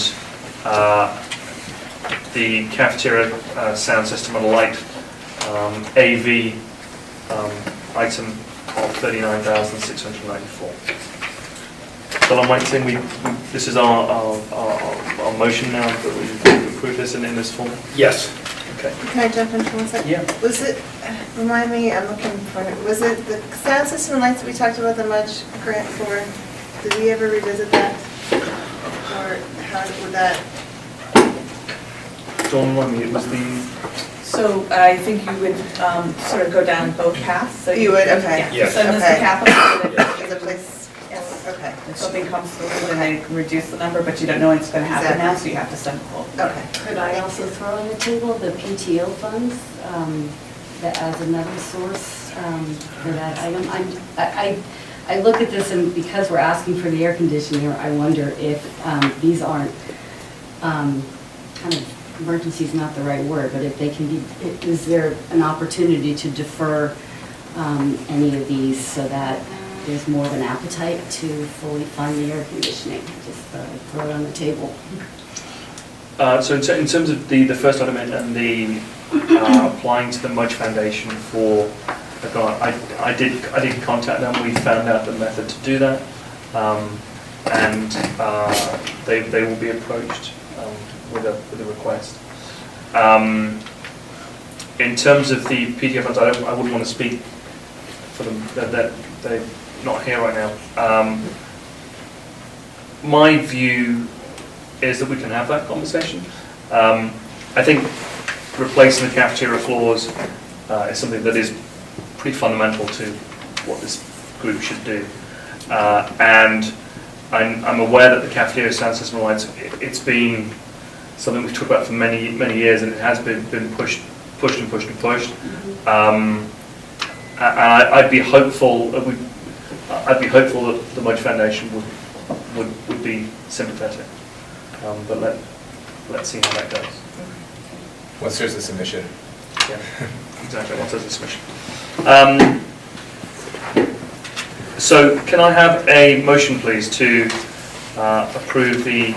the cafeteria sound system and light AV item of $39,694. So I might say this is our motion now that we approve this in this form. Yes. Okay. Can I jump in for 1 second? Yeah. Was it, remind me, I'm looking for it, was it the sound system and lights that we talked about the Mudge grant for? Did we ever revisit that? Or how would that? Dawn, remind me, it was the... So I think you would sort of go down both paths. So You would, okay. Yeah. Yes. Send this to Okay. capital. Is a place, yes, okay. If something comes through, then they can reduce the number, but you don't know what's going to happen now, so you have to send the whole. Okay. Could I also throw on the table the PTO funds that as another source for that item? I look at this, and because we're asking for the air conditioner, I wonder if these aren't kind of, emergency is not the right word, but if they can be, is there an opportunity to defer any of these so that there's more of an appetite to fully fund the air conditioning? Just throw it on the table. So in terms of the first item and the applying to the Mudge Foundation for a grant, I did contact them. We found out the method to do that, and they will be approached with a request. In terms of the PTO funds, I wouldn't want to speak for them. They're not here right now. My view is that we can have that conversation. I think replacing the cafeteria floors is something that is pretty fundamental to what this group should do. And I'm aware that the cafeteria sound system lights, it's been something we've talked about for many years, and it has been pushed. I'd be hopeful that the Mudge Foundation would be sympathetic. But let's see how that goes. Once there's a submission. Yeah, exactly. Once there's a submission. So can I have a motion, please, to approve the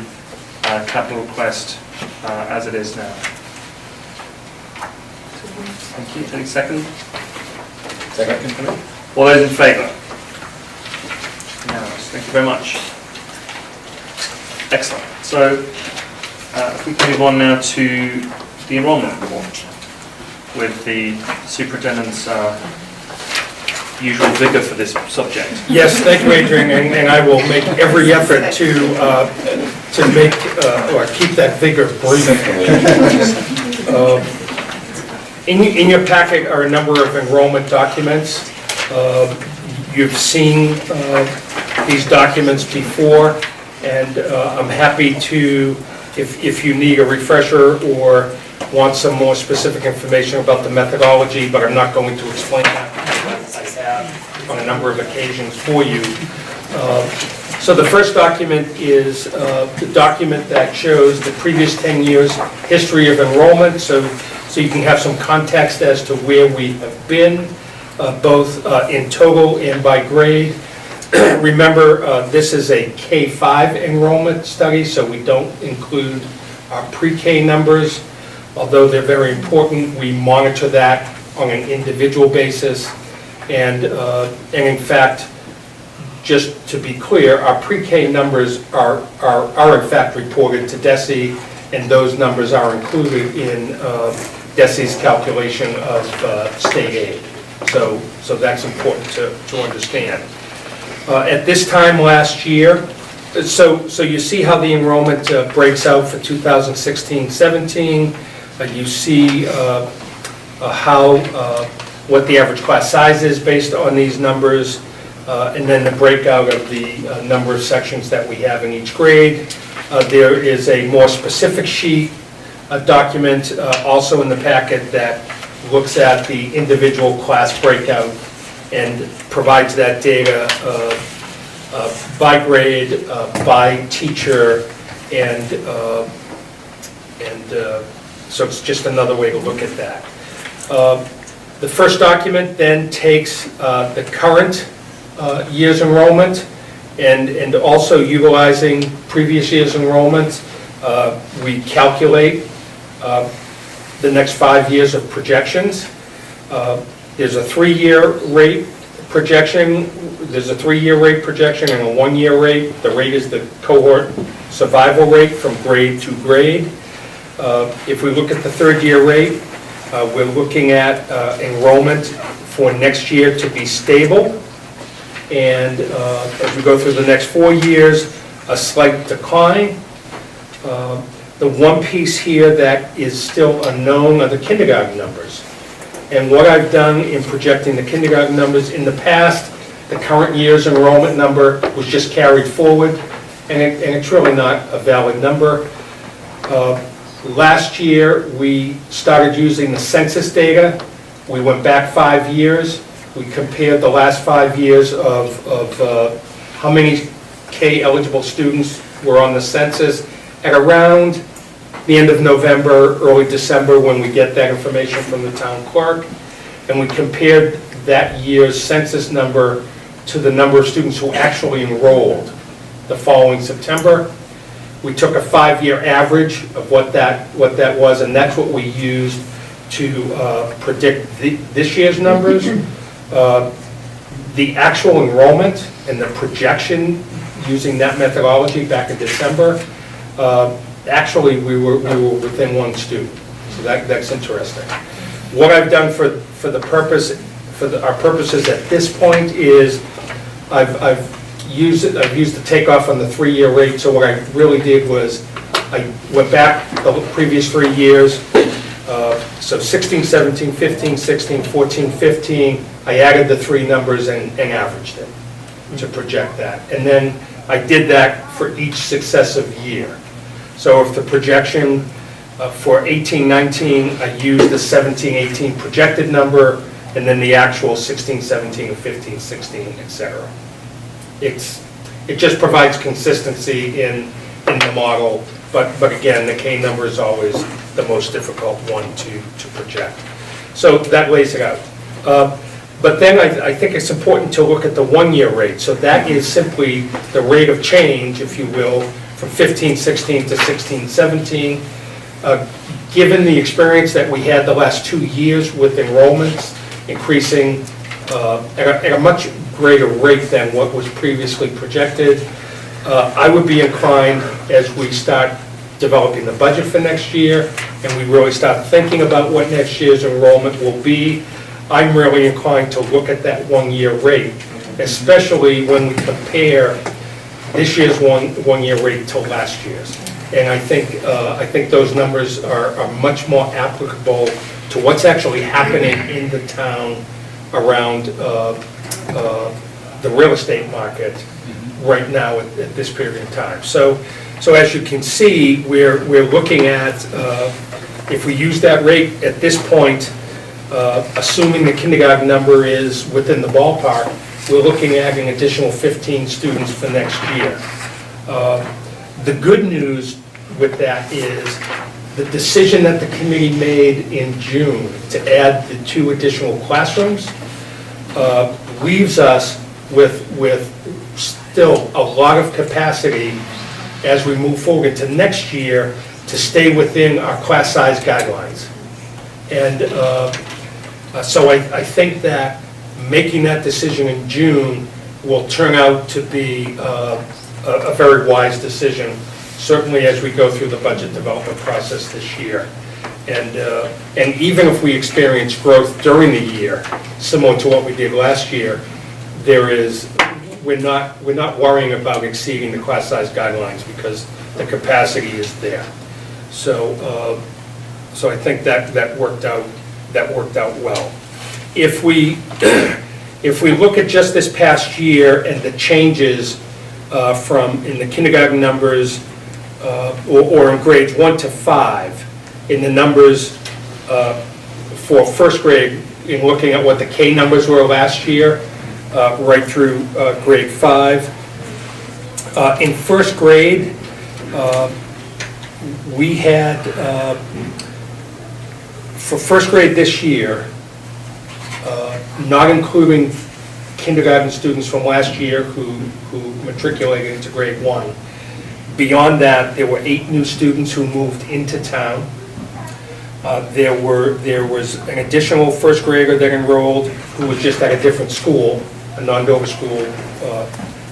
capital request as it is now. Thank you. Any second? Second. All those in favour? Unanimous. Thank you very much. Excellent. So if we can move on now to the enrolment report with the superintendent's usual vigour for this subject. Yes, thank you, Adrian, and I will make every effort to make, or keep that vigor breathing. In your packet are a number of enrollment documents. You've seen these documents before, and I'm happy to, if you need a refresher or want some more specific information about the methodology, but I'm not going to explain that. I have on a number of occasions for you. So the first document is the document that shows the previous 10 years' history of enrollment, so you can have some context as to where we have been, both in total and by grade. Remember, this is a K-5 enrollment study, so we don't include our pre-K numbers. Although they're very important, we monitor that on an individual basis. And in fact, just to be clear, our pre-K numbers are in fact reported to DESE, and those numbers are included in DESE's calculation of state aid. So that's important to understand. At this time last year, so you see how the enrollment breaks out for 2016-17. You see what the average class size is based on these numbers, and then the breakout of the number of sections that we have in each grade. There is a more specific sheet, a document also in the packet that looks at the individual class breakout and provides that data by grade, by teacher, and so it's just another way to look at that. The first document then takes the current year's enrollment and also utilizing previous year's enrollment, we calculate the next 5 years of projections. There's a 3-year rate projection, there's a 3-year rate projection and a 1-year rate. The rate is the cohort survival rate from grade to grade. If we look at the 3rd-year rate, we're looking at enrollment for next year to be stable. And as we go through the next 4 years, a slight decline. The one piece here that is still unknown are the kindergarten numbers. And what I've done in projecting the kindergarten numbers in the past, the current year's enrollment number was just carried forward, and it's really not a valid number. Last year, we started using the census data. We went back 5 years. We compared the last 5 years of how many K-eligible students were on the census at around the end of November, early December, when we get that information from the town clerk. And we compared that year's census number to the number of students who actually enrolled the following September. We took a 5-year average of what that was, and that's what we used to predict this year's numbers. The actual enrollment and the projection using that methodology back in December, actually we were within 1 student, so that's interesting. What I've done for our purposes at this point is I've used the takeoff on the 3-year rate. So what I really did was I went back the previous 3 years. So 16, 17, 15, 16, 14, 15. I added the 3 numbers and averaged it to project that. And then I did that for each successive year. So if the projection for 18, 19, I used the 17, 18 projected number, and then the actual 16, 17, 15, 16, etc. It just provides consistency in the model, but again, the K number is always the most difficult one to project. So that lays it out. But then I think it's important to look at the 1-year rate. So that is simply the rate of change, if you will, from 15, 16 to 16, 17. Given the experience that we had the last 2 years with enrollments increasing at a much greater rate than what was previously projected, I would be inclined, as we start developing the budget for next year, and we really start thinking about what next year's enrollment will be, I'm really inclined to look at that one-year rate, especially when we compare this year's one-year rate to last year's. And I think those numbers are much more applicable to what's actually happening in the town around the real estate market right now at this period of time. So as you can see, we're looking at, if we use that rate at this point, assuming the kindergarten number is within the ballpark, we're looking at an additional 15 students for next year. The good news with that is the decision that the committee made in June to add the 2 additional classrooms leaves us with still a lot of capacity as we move forward into next year to stay within our class size guidelines. And so I think that making that decision in June will turn out to be a very wise decision, certainly as we go through the budget development process this year. And even if we experience growth during the year, similar to what we did last year, we're not worrying about exceeding the class size guidelines because the capacity is there. So I think that worked out well. If we look at just this past year and the changes from in the kindergarten numbers or in grades 1 to 5, in the numbers for first grade, in looking at what the K numbers were last year, right through grade 5. In first grade, we had, for first grade this year, not including kindergarten students from last year who matriculated into grade 1. Beyond that, there were 8 new students who moved into town. There was an additional first grader that enrolled who was just at a different school, a non-Dover school,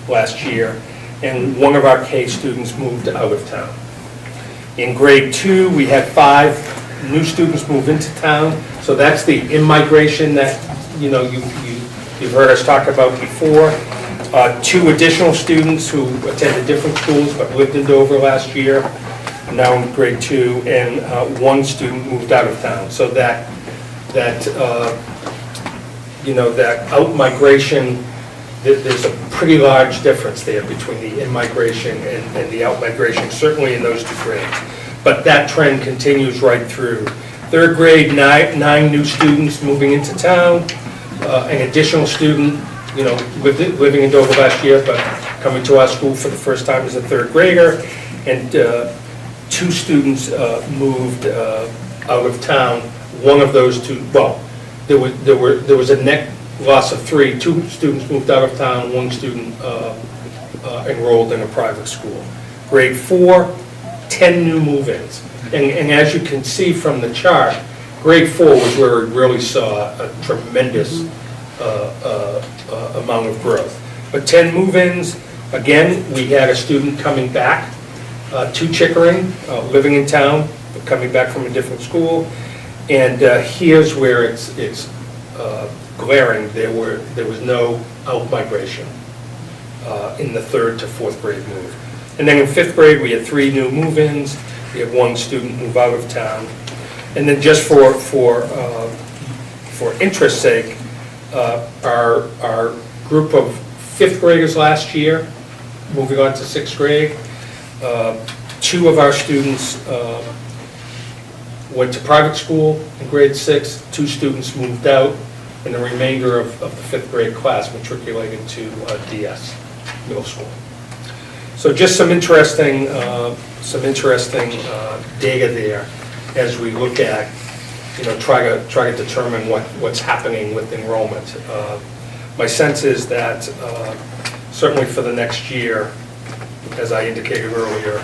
last year, and one of our K students moved out of town. In grade 2, we had 5 new students move into town, so that's the in-migration that you've heard us talk about before. 2 additional students who attended different schools but lived in Dover last year, now in grade 2, and 1 student moved out of town. So that out-migration, there's a pretty large difference there between the in-migration and the out-migration, certainly in those 2 grades. But that trend continues right through. Third grade, 9 new students moving into town, an additional student, living in Dover last year, but coming to our school for the first time as a third grader, and 2 students moved out of town. One of those 2, well, there was a net loss of 3. 2 students moved out of town, 1 student enrolled in a private school. Grade 4, 10 new move-ins. And as you can see from the chart, grade 4 was where we really saw a tremendous amount of growth. But 10 move-ins, again, we had a student coming back to Chickering, living in town, but coming back from a different school. And here's where it's glaring. There was no out-migration in the 3rd to 4th grade move. And then in 5th grade, we had 3 new move-ins. We had 1 student move out of town. And then just for interest's sake, our group of 5th graders last year, moving on to 6th grade, 2 of our students went to private school in grade 6, 2 students moved out, and the remainder of the 5th grade class matriculated to DS middle school. So just some interesting data there as we look at, try to determine what's happening with enrollment. My sense is that certainly for the next year, as I indicated earlier,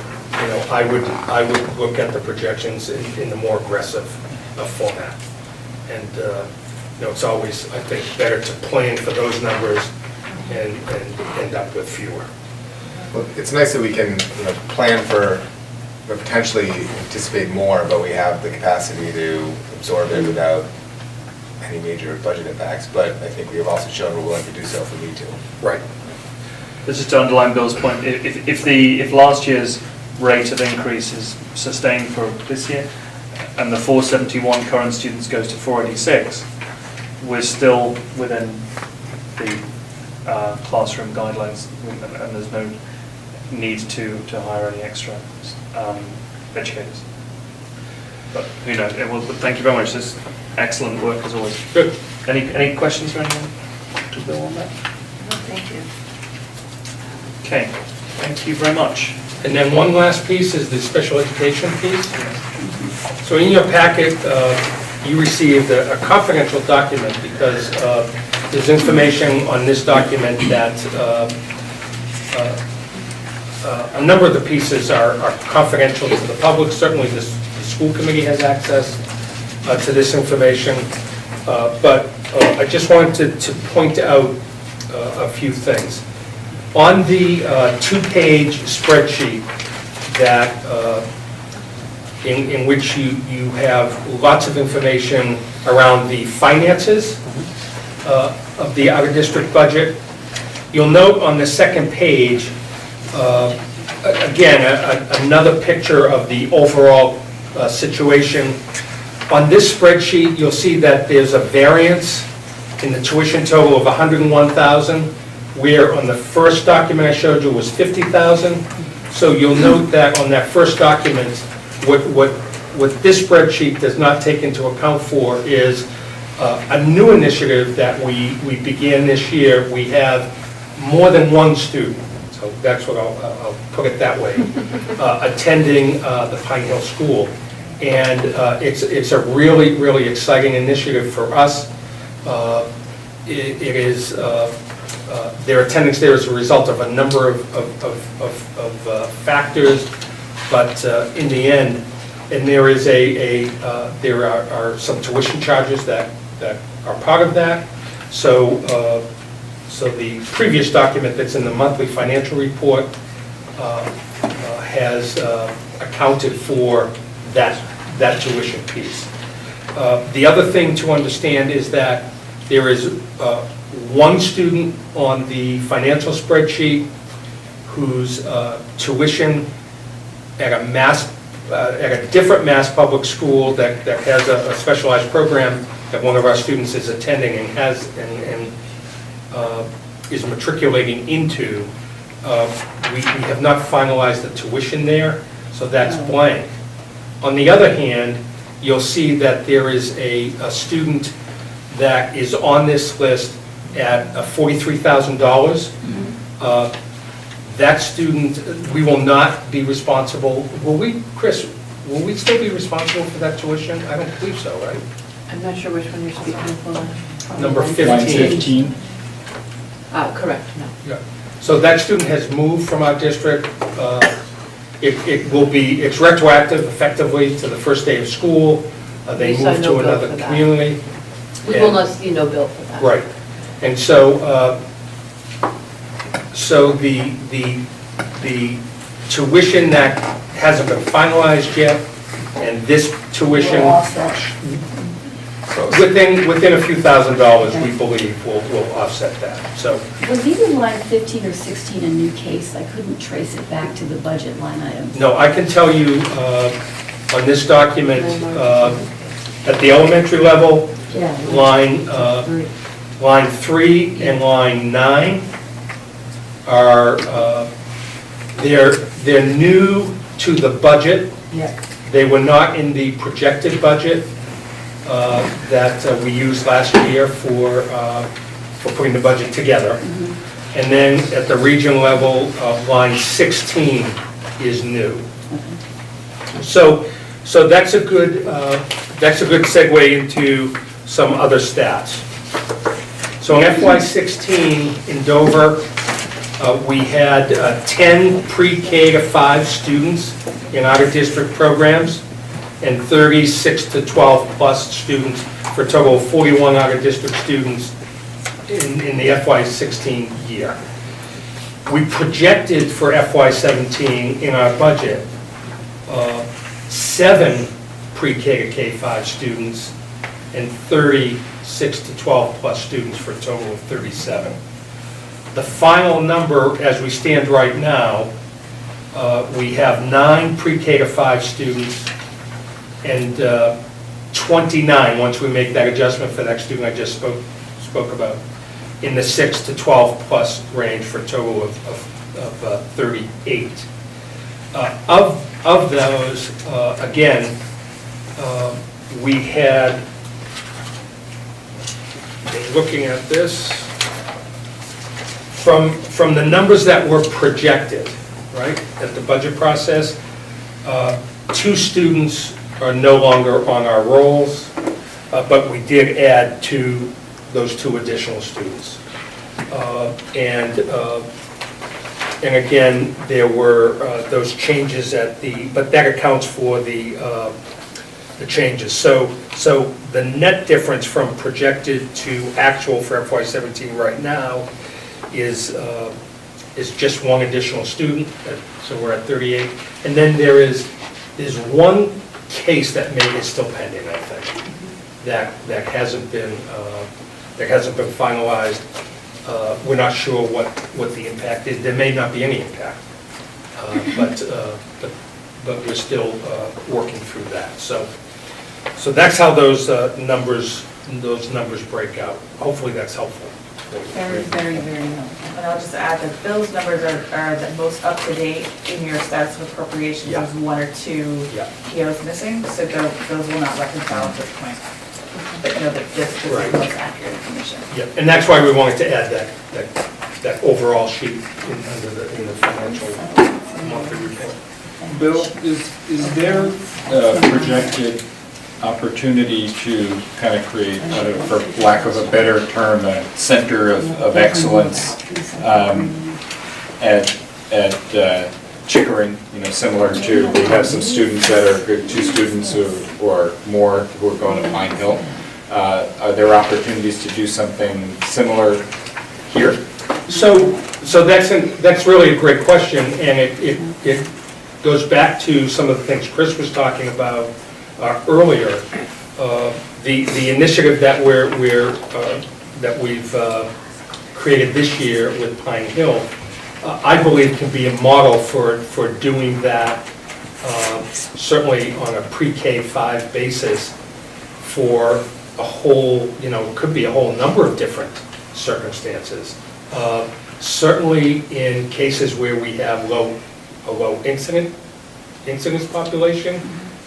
I would look at the projections in the more aggressive format. And, it's always, I think, better to plan for those numbers and end up with fewer. Well, it's nice that we can, plan for, potentially anticipate more, but we have the capacity to absorb it without any major budget impacts. But I think we have also shown we're willing to do so if we need to. Right. This is to underline Bill's point. If last year's rate of increase is sustained for this year, and the 471 current students goes to 486, we're still within the classroom guidelines, and there's no need to hire any extra educators. But who knows? Well, thank you very much. This is excellent work as always. Good. Any questions for anyone to Bill on that? Thank you. Okay, thank you very much. And then one last piece is the special education piece. So in your packet, you received a confidential document because there's information on this document that a number of the pieces are confidential to the public. Certainly the school committee has access to this information. But I just wanted to point out a few things. On the two-page spreadsheet that in which you have lots of information around the finances of the out-of-district budget, you'll note on the second page, again, another picture of the overall situation. On this spreadsheet, you'll see that there's a variance in the tuition total of $101,000, where on the first document I showed you was $50,000. So you'll note that on that first document, what this spreadsheet does not take into account for is a new initiative that we began this year. We have more than one student, so that's what I'll put it that way, attending the Pine Hill School. And it's a really, really exciting initiative for us. It is their attendance there is a result of a number of factors, but in the end, and there is there are some tuition charges that are part of that. So the previous document that's in the monthly financial report has accounted for that tuition piece. The other thing to understand is that there is one student on the financial spreadsheet whose tuition at a different Mass public school that has a specialized program that one of our students is attending and is matriculating into. We have not finalized the tuition there, so that's blank. On the other hand, you'll see that there is a student that is on this list at $43,000. That student, we will not be responsible. Will we, Chris, will we still be responsible for that tuition? I don't believe so, right? I'm not sure which one you're speaking for. Number Line 15. Correct, no. Yeah. So that student has moved from our district. It's retroactive effectively to the first day of school. They We saw moved no to bill another for that. community. We will not see no bill for that. Right. And so, the tuition that hasn't been finalized yet, and this tuition, within a few $1,000s, we believe will offset that, so. Was either line 15 or 16 a new case? I couldn't trace it back to the budget line item. No, I can tell you on this document, at the elementary level, line 3 and line 9 are, they're new to the budget. They were not in the projected budget that we used last year for putting the budget together. And then at the region level, line 16 is new. So that's a good segue into some other stats. So in FY16 in Dover, We had 10 pre-K to 5 students in out-of-district programs and 36 to 12 plus students for a total of 41 out-of-district students in the FY16 year. We projected for FY17 in our budget 7 pre-K to K-5 students and 36 to 12 plus students for a total of 37. The final number, as we stand right now, we have 9 pre-K to 5 students and 29, once we make that adjustment for that student I just spoke about, in the 6 to 12 plus range for a total of 38. Of those, again, we had, looking at this, from the numbers that were projected, right, at the budget process, 2 students are no longer on our rolls, but we did add those 2 additional students. And again, there were those changes but that accounts for the changes. So the net difference from projected to actual for FY17 right now is just 1 additional student, so we're at 38. And then there's 1 case that maybe is still pending, I think, that hasn't been finalized. We're not sure what the impact is. There may not be any impact, but we're still working through that. So that's how those numbers break out. Hopefully that's helpful. Very, very, very helpful. And I'll just add that those numbers are the most up-to-date in your status of appropriations. Yeah. There's 1 or 2 Yeah. POs missing, so those will not reconcile at this point. But you know that this is the Right. most accurate information. Yeah, and that's why we wanted to add that overall sheet in the financial monthly report. Bill, is there a projected opportunity to kind of create, for lack of a better term, a center of excellence at Chickering, similar to, we have some students that are good, 2 students or more who are going to Pine Hill. Are there opportunities to do something similar here? So that's really a great question, and it goes back to some of the things Chris was talking about earlier. The initiative that we've created this year with Pine Hill, I believe can be a model for doing that, certainly on a pre-K-5 basis for a whole, could be a whole number of different circumstances. Certainly in cases where we have a low incidence population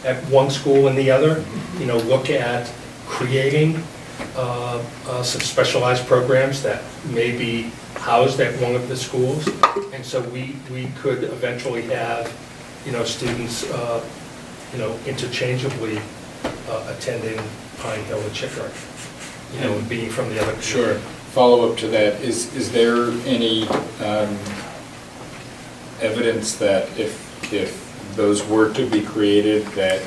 at one school and the other, look at creating some specialized programs that may be housed at one of the schools. And so we could eventually have, students, interchangeably attending Pine Hill and Chickering, being from the other. Sure. Follow-up to that, is there any evidence that if those were to be created, that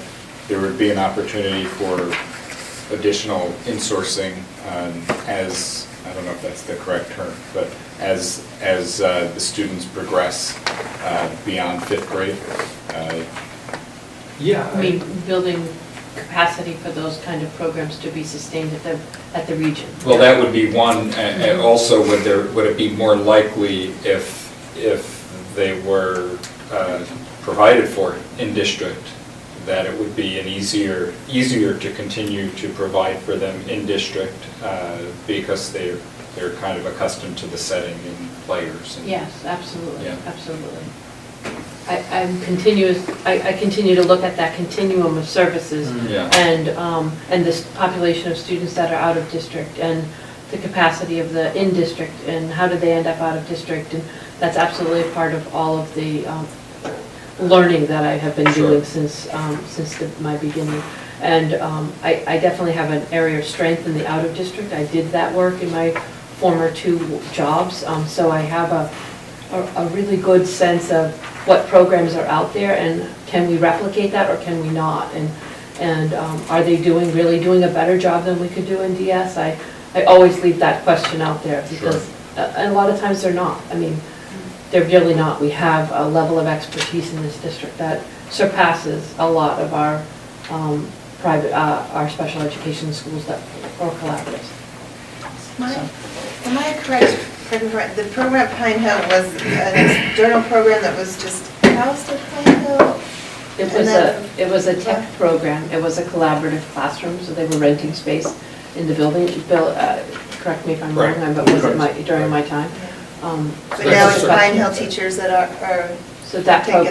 there would be an opportunity for additional insourcing as, I don't know if that's the correct term, but as the students progress beyond 5th grade? Yeah. I mean, building capacity for those kind of programs to be sustained at the region. Well, that would be one, and also would it be more likely if they were provided for in district, that it would be an easier to continue to provide for them in district because they're kind of accustomed to the setting and players. Yes, absolutely, Yeah. absolutely. I continue to look at that continuum of services Yeah. and this population of students that are out of district and the capacity of the in-district and how did they end up out of district, and that's absolutely a part of all of the learning that I have been doing since my beginning. And I definitely have an area of strength in the out of district. I did that work in my former 2 jobs, so I have a really good sense of what programs are out there, and can we replicate that or can we not? And are they really doing a better job than we could do in DS? I always leave that question out there, because a lot of times they're not. I mean, they're really not. We have a level of expertise in this district that surpasses a lot of our our special education schools or collaboratives. Am I correct, the program at Pine Hill was an external program that was just housed at Pine Hill? It was a tech program. It was a collaborative classroom, so they were renting space in the building. Bill, correct me if I'm wrong, but was it during my time? But now it's Pine Hill teachers that are So that taking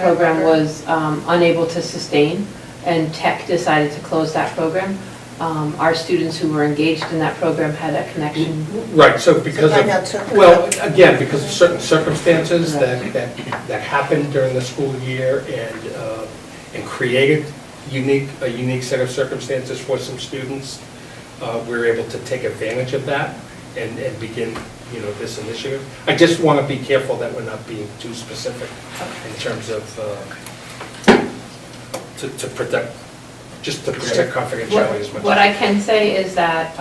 program was unable to sustain, and tech decided to close that program. Our students who were engaged in that program had a connection. Right, so because Pine Hill took of, well, again, because of certain circumstances that happened during the school year and created a unique set of circumstances for some students, we were able to take advantage of that and begin, this initiative. I just want to be careful that we're not being too specific in terms of, to protect confidentiality as much. What I can say is that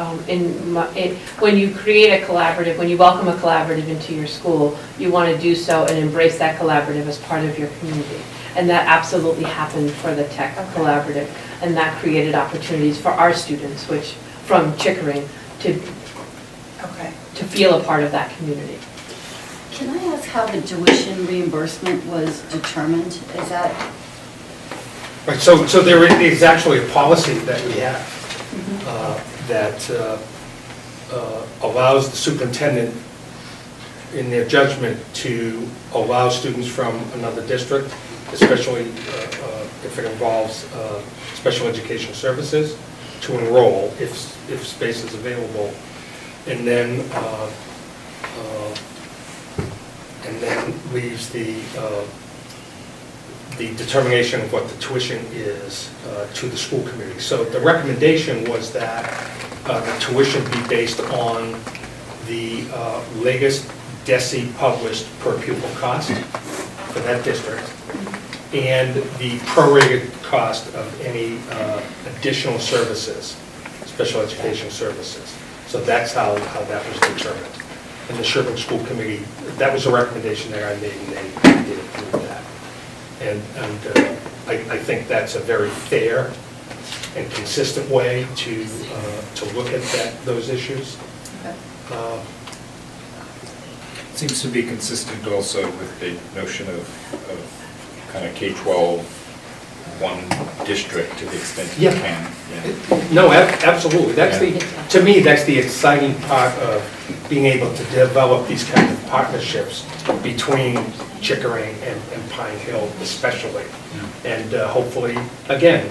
when you create a collaborative, when you welcome a collaborative into your school, you want to do so and embrace that collaborative as part of your community. And that absolutely happened for the tech collaborative, and that created opportunities for our students, which from Chickering to feel a part of that community. Can I ask how the tuition reimbursement was determined? Is that? Right, so there is actually a policy that we have that allows the superintendent, in their judgment, to allow students from another district, especially if it involves special education services, to enroll if space is available, and then leaves the determination of what the tuition is to the school committee. So the recommendation was that the tuition be based on the latest DESE published per pupil cost for that district, and the prorated cost of any additional services, special education services. So that's how that was determined. And the Sherburne School Committee, that was a recommendation that I made, and they did approve that. And I think that's a very fair and consistent way to look at those issues. Seems to be consistent also with the notion of kind of K-12 one district to the extent you can. Yeah. No, absolutely. That's to me, that's the exciting part of being able to develop these kinds of partnerships between Chickering and Pine Hill especially. And hopefully, again,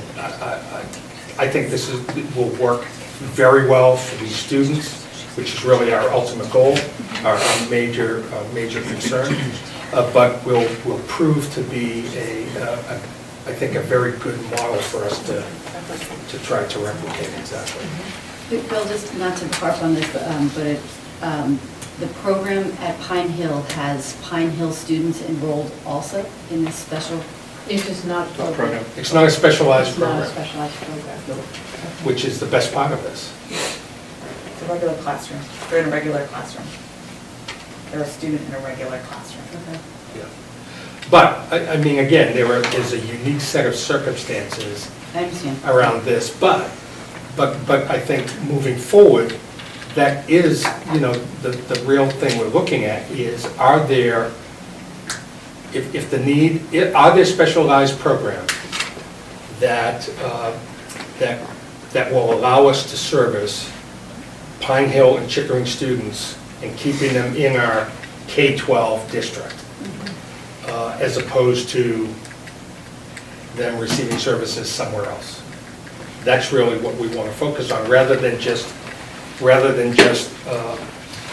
I think this will work very well for these students, which is really our ultimate goal, our major concern. But will prove to be I think a very good model for us to try to replicate exactly. Bill, just not to harp on this, but the program at Pine Hill has Pine Hill students enrolled also in this special? It is not a program. It's not a specialized program. It's not a specialized program. Which is the best part of this. It's a regular classroom. They're in a regular classroom. They're a student in a regular classroom. Yeah. But, I mean, again, is a unique set of circumstances I understand. around this, but I think moving forward, that is, the real thing we're looking at is, are there, if the need, are there specialized programs that will allow us to service Pine Hill and Chickering students and keeping them in our K-12 district, as opposed to them receiving services somewhere else. That's really what we want to focus on, rather than just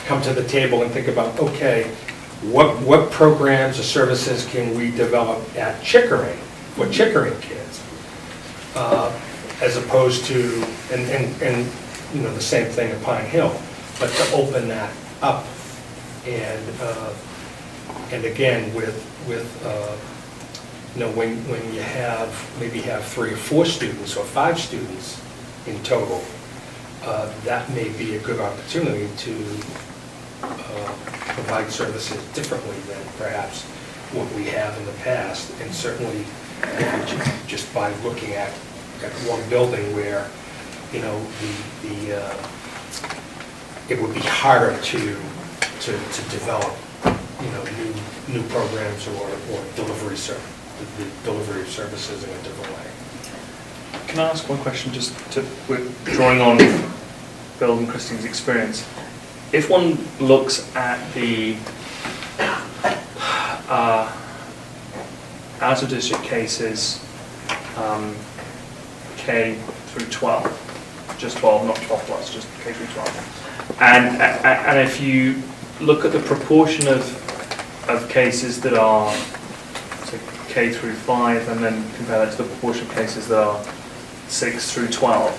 come to the table and think about, okay, what programs or services can we develop at Chickering for Chickering kids, as opposed to, and the same thing at Pine Hill, but to open that up and And again, when you maybe have 3 or 4 students or 5 students in total, that may be a good opportunity to provide services differently than perhaps what we have in the past. And certainly, just by looking at one building where, it would be harder to develop, new programs or delivery of services in a different way. Can I ask one question, just with drawing on Bill and Christine's experience? If one looks at the out-of-district cases, K through 12, just 12, not 12 plus, just K through 12, and if you look at the proportion of cases that are, say, K through 5, and then compare that to the proportion of cases that are 6 through 12,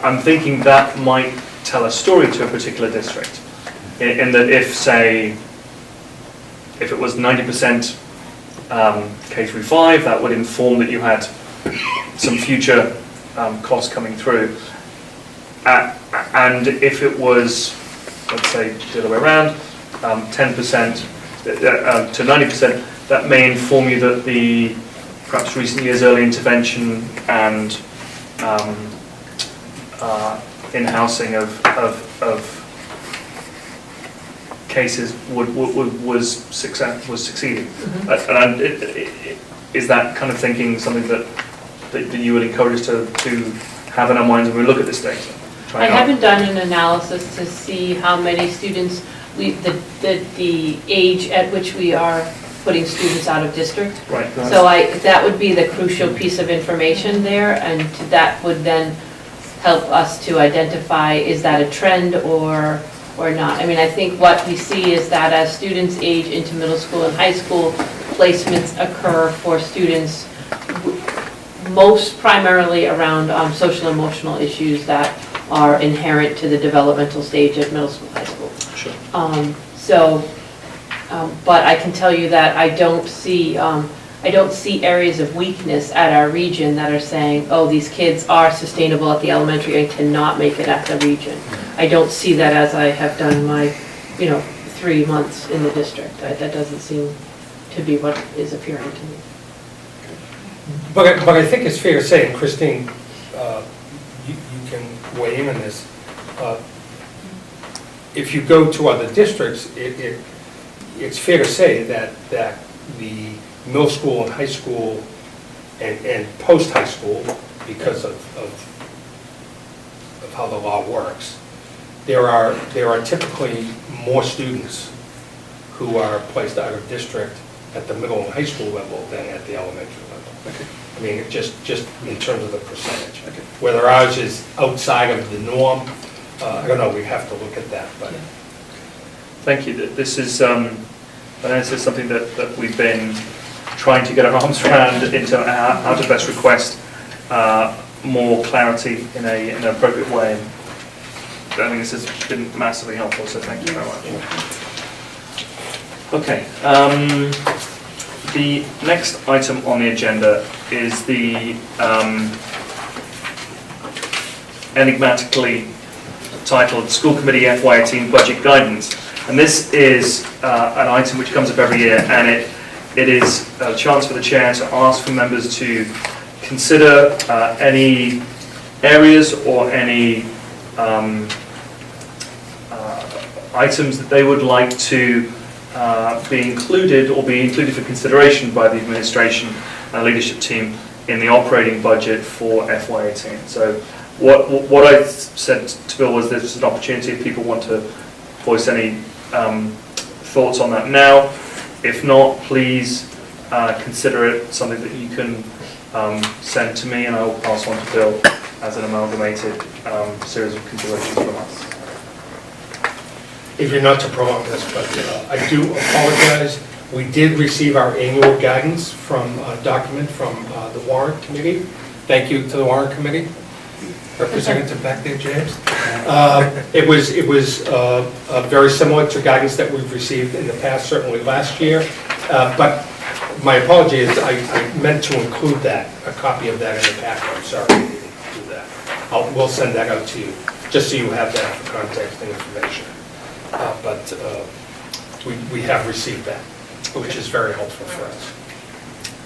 I'm thinking that might tell a story to a particular district. In that if it was 90% K through 5, that would inform that you had some future costs coming through. And if it was, let's say, the other way around, 10% to 90%, that may inform you that the perhaps recent years early intervention and in-housing of cases was succeeding. And is that kind of thinking something that you would encourage us to have in our minds when we look at this data? I haven't done an analysis to see how many students the age at which we are putting students out of district. Right. So that would be the crucial piece of information there, and that would then help us to identify, is that a trend or not? I mean, I think what we see is that as students age into middle school and high school, placements occur for students most primarily around social emotional issues that are inherent to the developmental stage at middle school, high school. Sure. But I can tell you that I don't see areas of weakness at our region that are saying, oh, these kids are sustainable at the elementary and cannot make it at the region. I don't see that as I have done my, 3 months in the district. That doesn't seem to be what is appearing to me. But I think it's fair to say, and Christine, you can weigh in on this, if you go to other districts, it's fair to say that the middle school and high school and post-high school, because of how the law works, there are typically more students who are placed out of district at the middle and high school level than at the elementary level. Okay. I mean, just in terms of the percentage. Okay. Whether ours is outside of the norm, I don't know, we have to look at that, but. Thank you. This is, I know this is something that we've been trying to get our arms around into how to best request more clarity in an appropriate way. I think this has been massively helpful, so thank you very much. Okay. The next item on the agenda is the enigmatically titled School Committee FY18 Budget Guidance. And this is an item which comes up every year, and it is a chance for the chair to ask for members to consider any areas or any items that they would like to be included for consideration by the administration and leadership team in the operating budget for FY18. So what I said to Bill was there's an opportunity if people want to voice any thoughts on that now. If not, please consider it something that you can send to me, and I will pass on to Bill as an amalgamated series of considerations from us. If you're not to prolong this, but I do apologize. We did receive our annual guidance from a document from the warrant committee. Thank you to the warrant committee. Representative back there, James. It was very similar to guidance that we've received in the past, certainly last year. But my apology is I meant to include that, a copy of that in the packet. I'm sorry I didn't do that. We'll send that out to you, just so you have that for context and information. But we have received that, which is very helpful for us.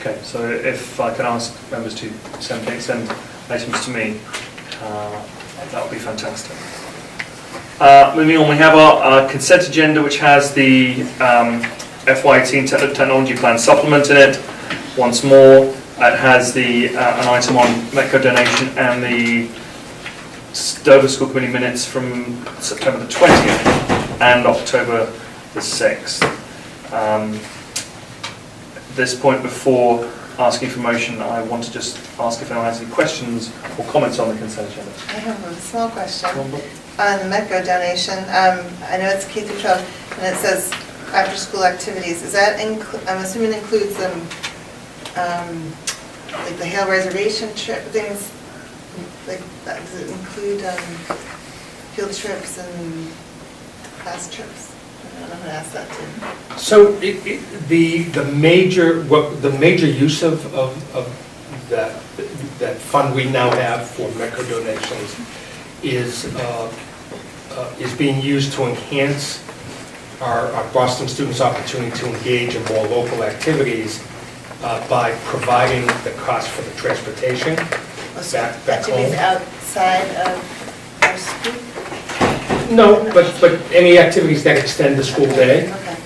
Okay, so if I can ask members to send items to me, that would be fantastic. Moving on, we have our consent agenda, which has the FY18 technology plan supplement in it. Once more, it has an item on METCO donation and the Dover School Committee minutes from September the 20th and October the 6th. At this point, before asking for motion, I want to just ask if anyone has any questions or comments on the consent agenda. I have a small question on the METCO donation. I know it's K through 12, and it says after-school activities. Is that, I'm assuming includes them, like the Hale Reservation trip, things like that? Does it include field trips and class trips? I don't know how to ask that too. So the major use of that fund we now have for METCO donations is being used to enhance our Boston students' opportunity to engage in more local activities by providing the cost for the transportation back Activities home. outside of our school? No, but any activities that extend the school day. Okay.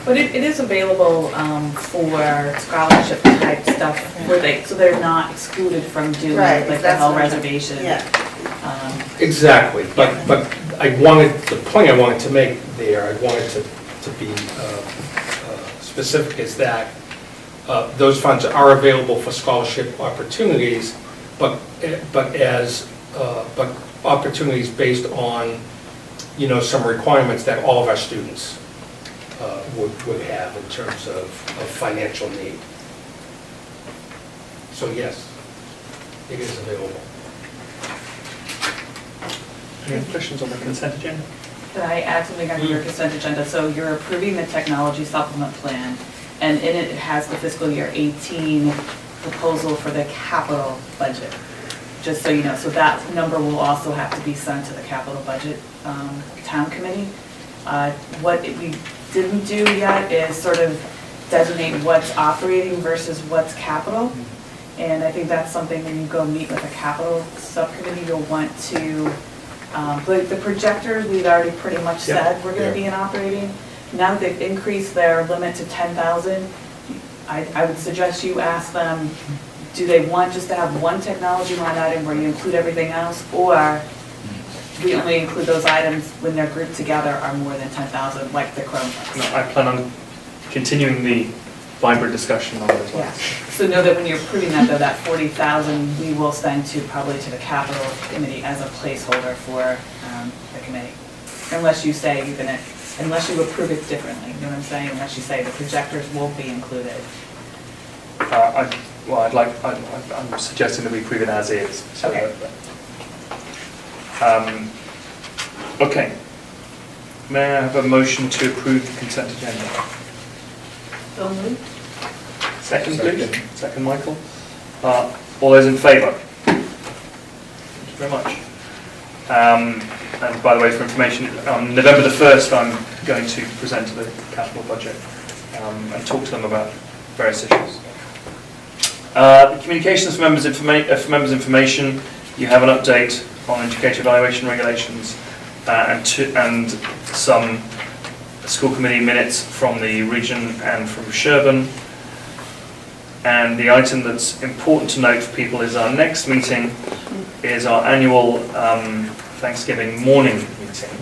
But it is available for scholarship type stuff where so they're not excluded from doing Right, like the that's Hell what I'm- Reservation. Yeah. Exactly, but the point I wanted to make there, I wanted to be specific is that those funds are available for scholarship opportunities, but opportunities based on, some requirements that all of our students would have in terms of financial need. So yes, it is available. Any questions on the consent agenda? Can I add something on your consent agenda? So you're approving the technology supplement plan, and in it, it has the fiscal year 18 proposal for the capital budget, just so you know. So that number will also have to be sent to the capital budget town committee. What we didn't do yet is sort of designate what's operating versus what's capital. And I think that's something when you go meet with a capital subcommittee, you'll want to, like the projectors, we've already pretty much said we're gonna be in operating. Now that they've increased their limit to 10,000, I would suggest you ask them, do they want just to have one technology line item where you include everything else? Or we only include those items when they're grouped together are more than 10,000, like the Chromebooks? No, I plan on continuing the vibrant discussion on this one. Yeah, so know that when you're approving that, though, that 40,000, we will send probably to the capital committee as a placeholder for the committee. Unless you say unless you approve it differently, you know what I'm saying? Unless you say the projectors won't be included. I'm suggesting that we approve it as is. So Okay. Okay. May I have a motion to approve the consent agenda? So moved. Second, please. Second, Michael. All those in favour? Thank you very much. And by the way, for information, on November the 1st, I'm going to present the capital budget and talk to them about various issues. The communications for members' information, you have an update on educator evaluation regulations and some school committee minutes from the region and from Sherburn. And the item that's important to note for people is our next meeting is our annual Thanksgiving morning meeting.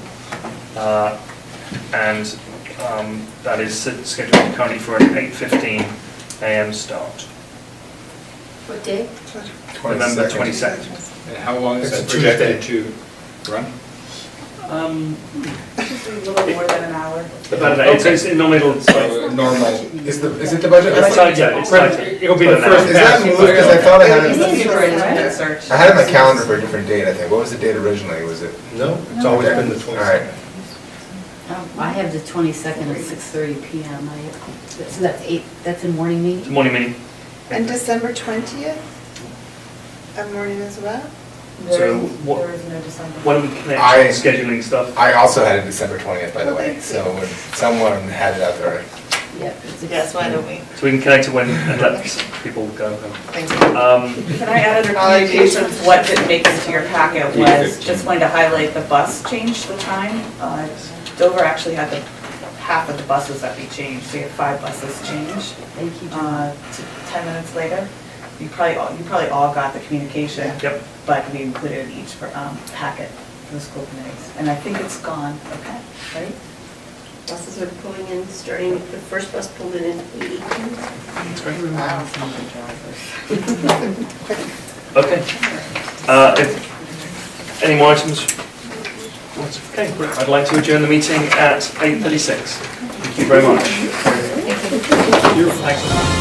That is scheduled currently for an 8:15 a.m. start. What day? November 22nd. And how long is It's that Tuesday. projected to run? Just a little more than an hour. About that, it's normally it'll, So normal, Is it the budget? it's tight, yeah, it's tight. It'll be the first Is that pass. moved? Because I thought I had It's it, easier to search. I had it on my calendar for a different date, I think. What was the date originally? Was it? No, it's always been the All right. 22nd. I have the 22nd at 6:30 PM. So that's 8, that's a morning It's a meeting? morning meeting. And December 20th, a morning as well? So what, There is no December. why don't we connect I- on scheduling stuff? I also had it December 20th, by the way, so when someone had it out there. Yep. Yes, why don't we? So we can connect to when and let people go home. Thank you. Can I add under communications, what didn't make it into your packet was, just wanted to highlight the bus change the time. Dover actually had half of the buses that we changed, we had 5 buses changed Thank you, John. to 10 minutes later. You probably all got the communication. Yep. But we included each packet for the school committees. And I think it's gone, okay, right? Buses are pulling in, starting, the first bus pulled in at 8:18. That's great. Wow. Okay. Any more items? Okay, I'd like to adjourn the meeting at 8:36. Thank you very much. Thank you. Thanks.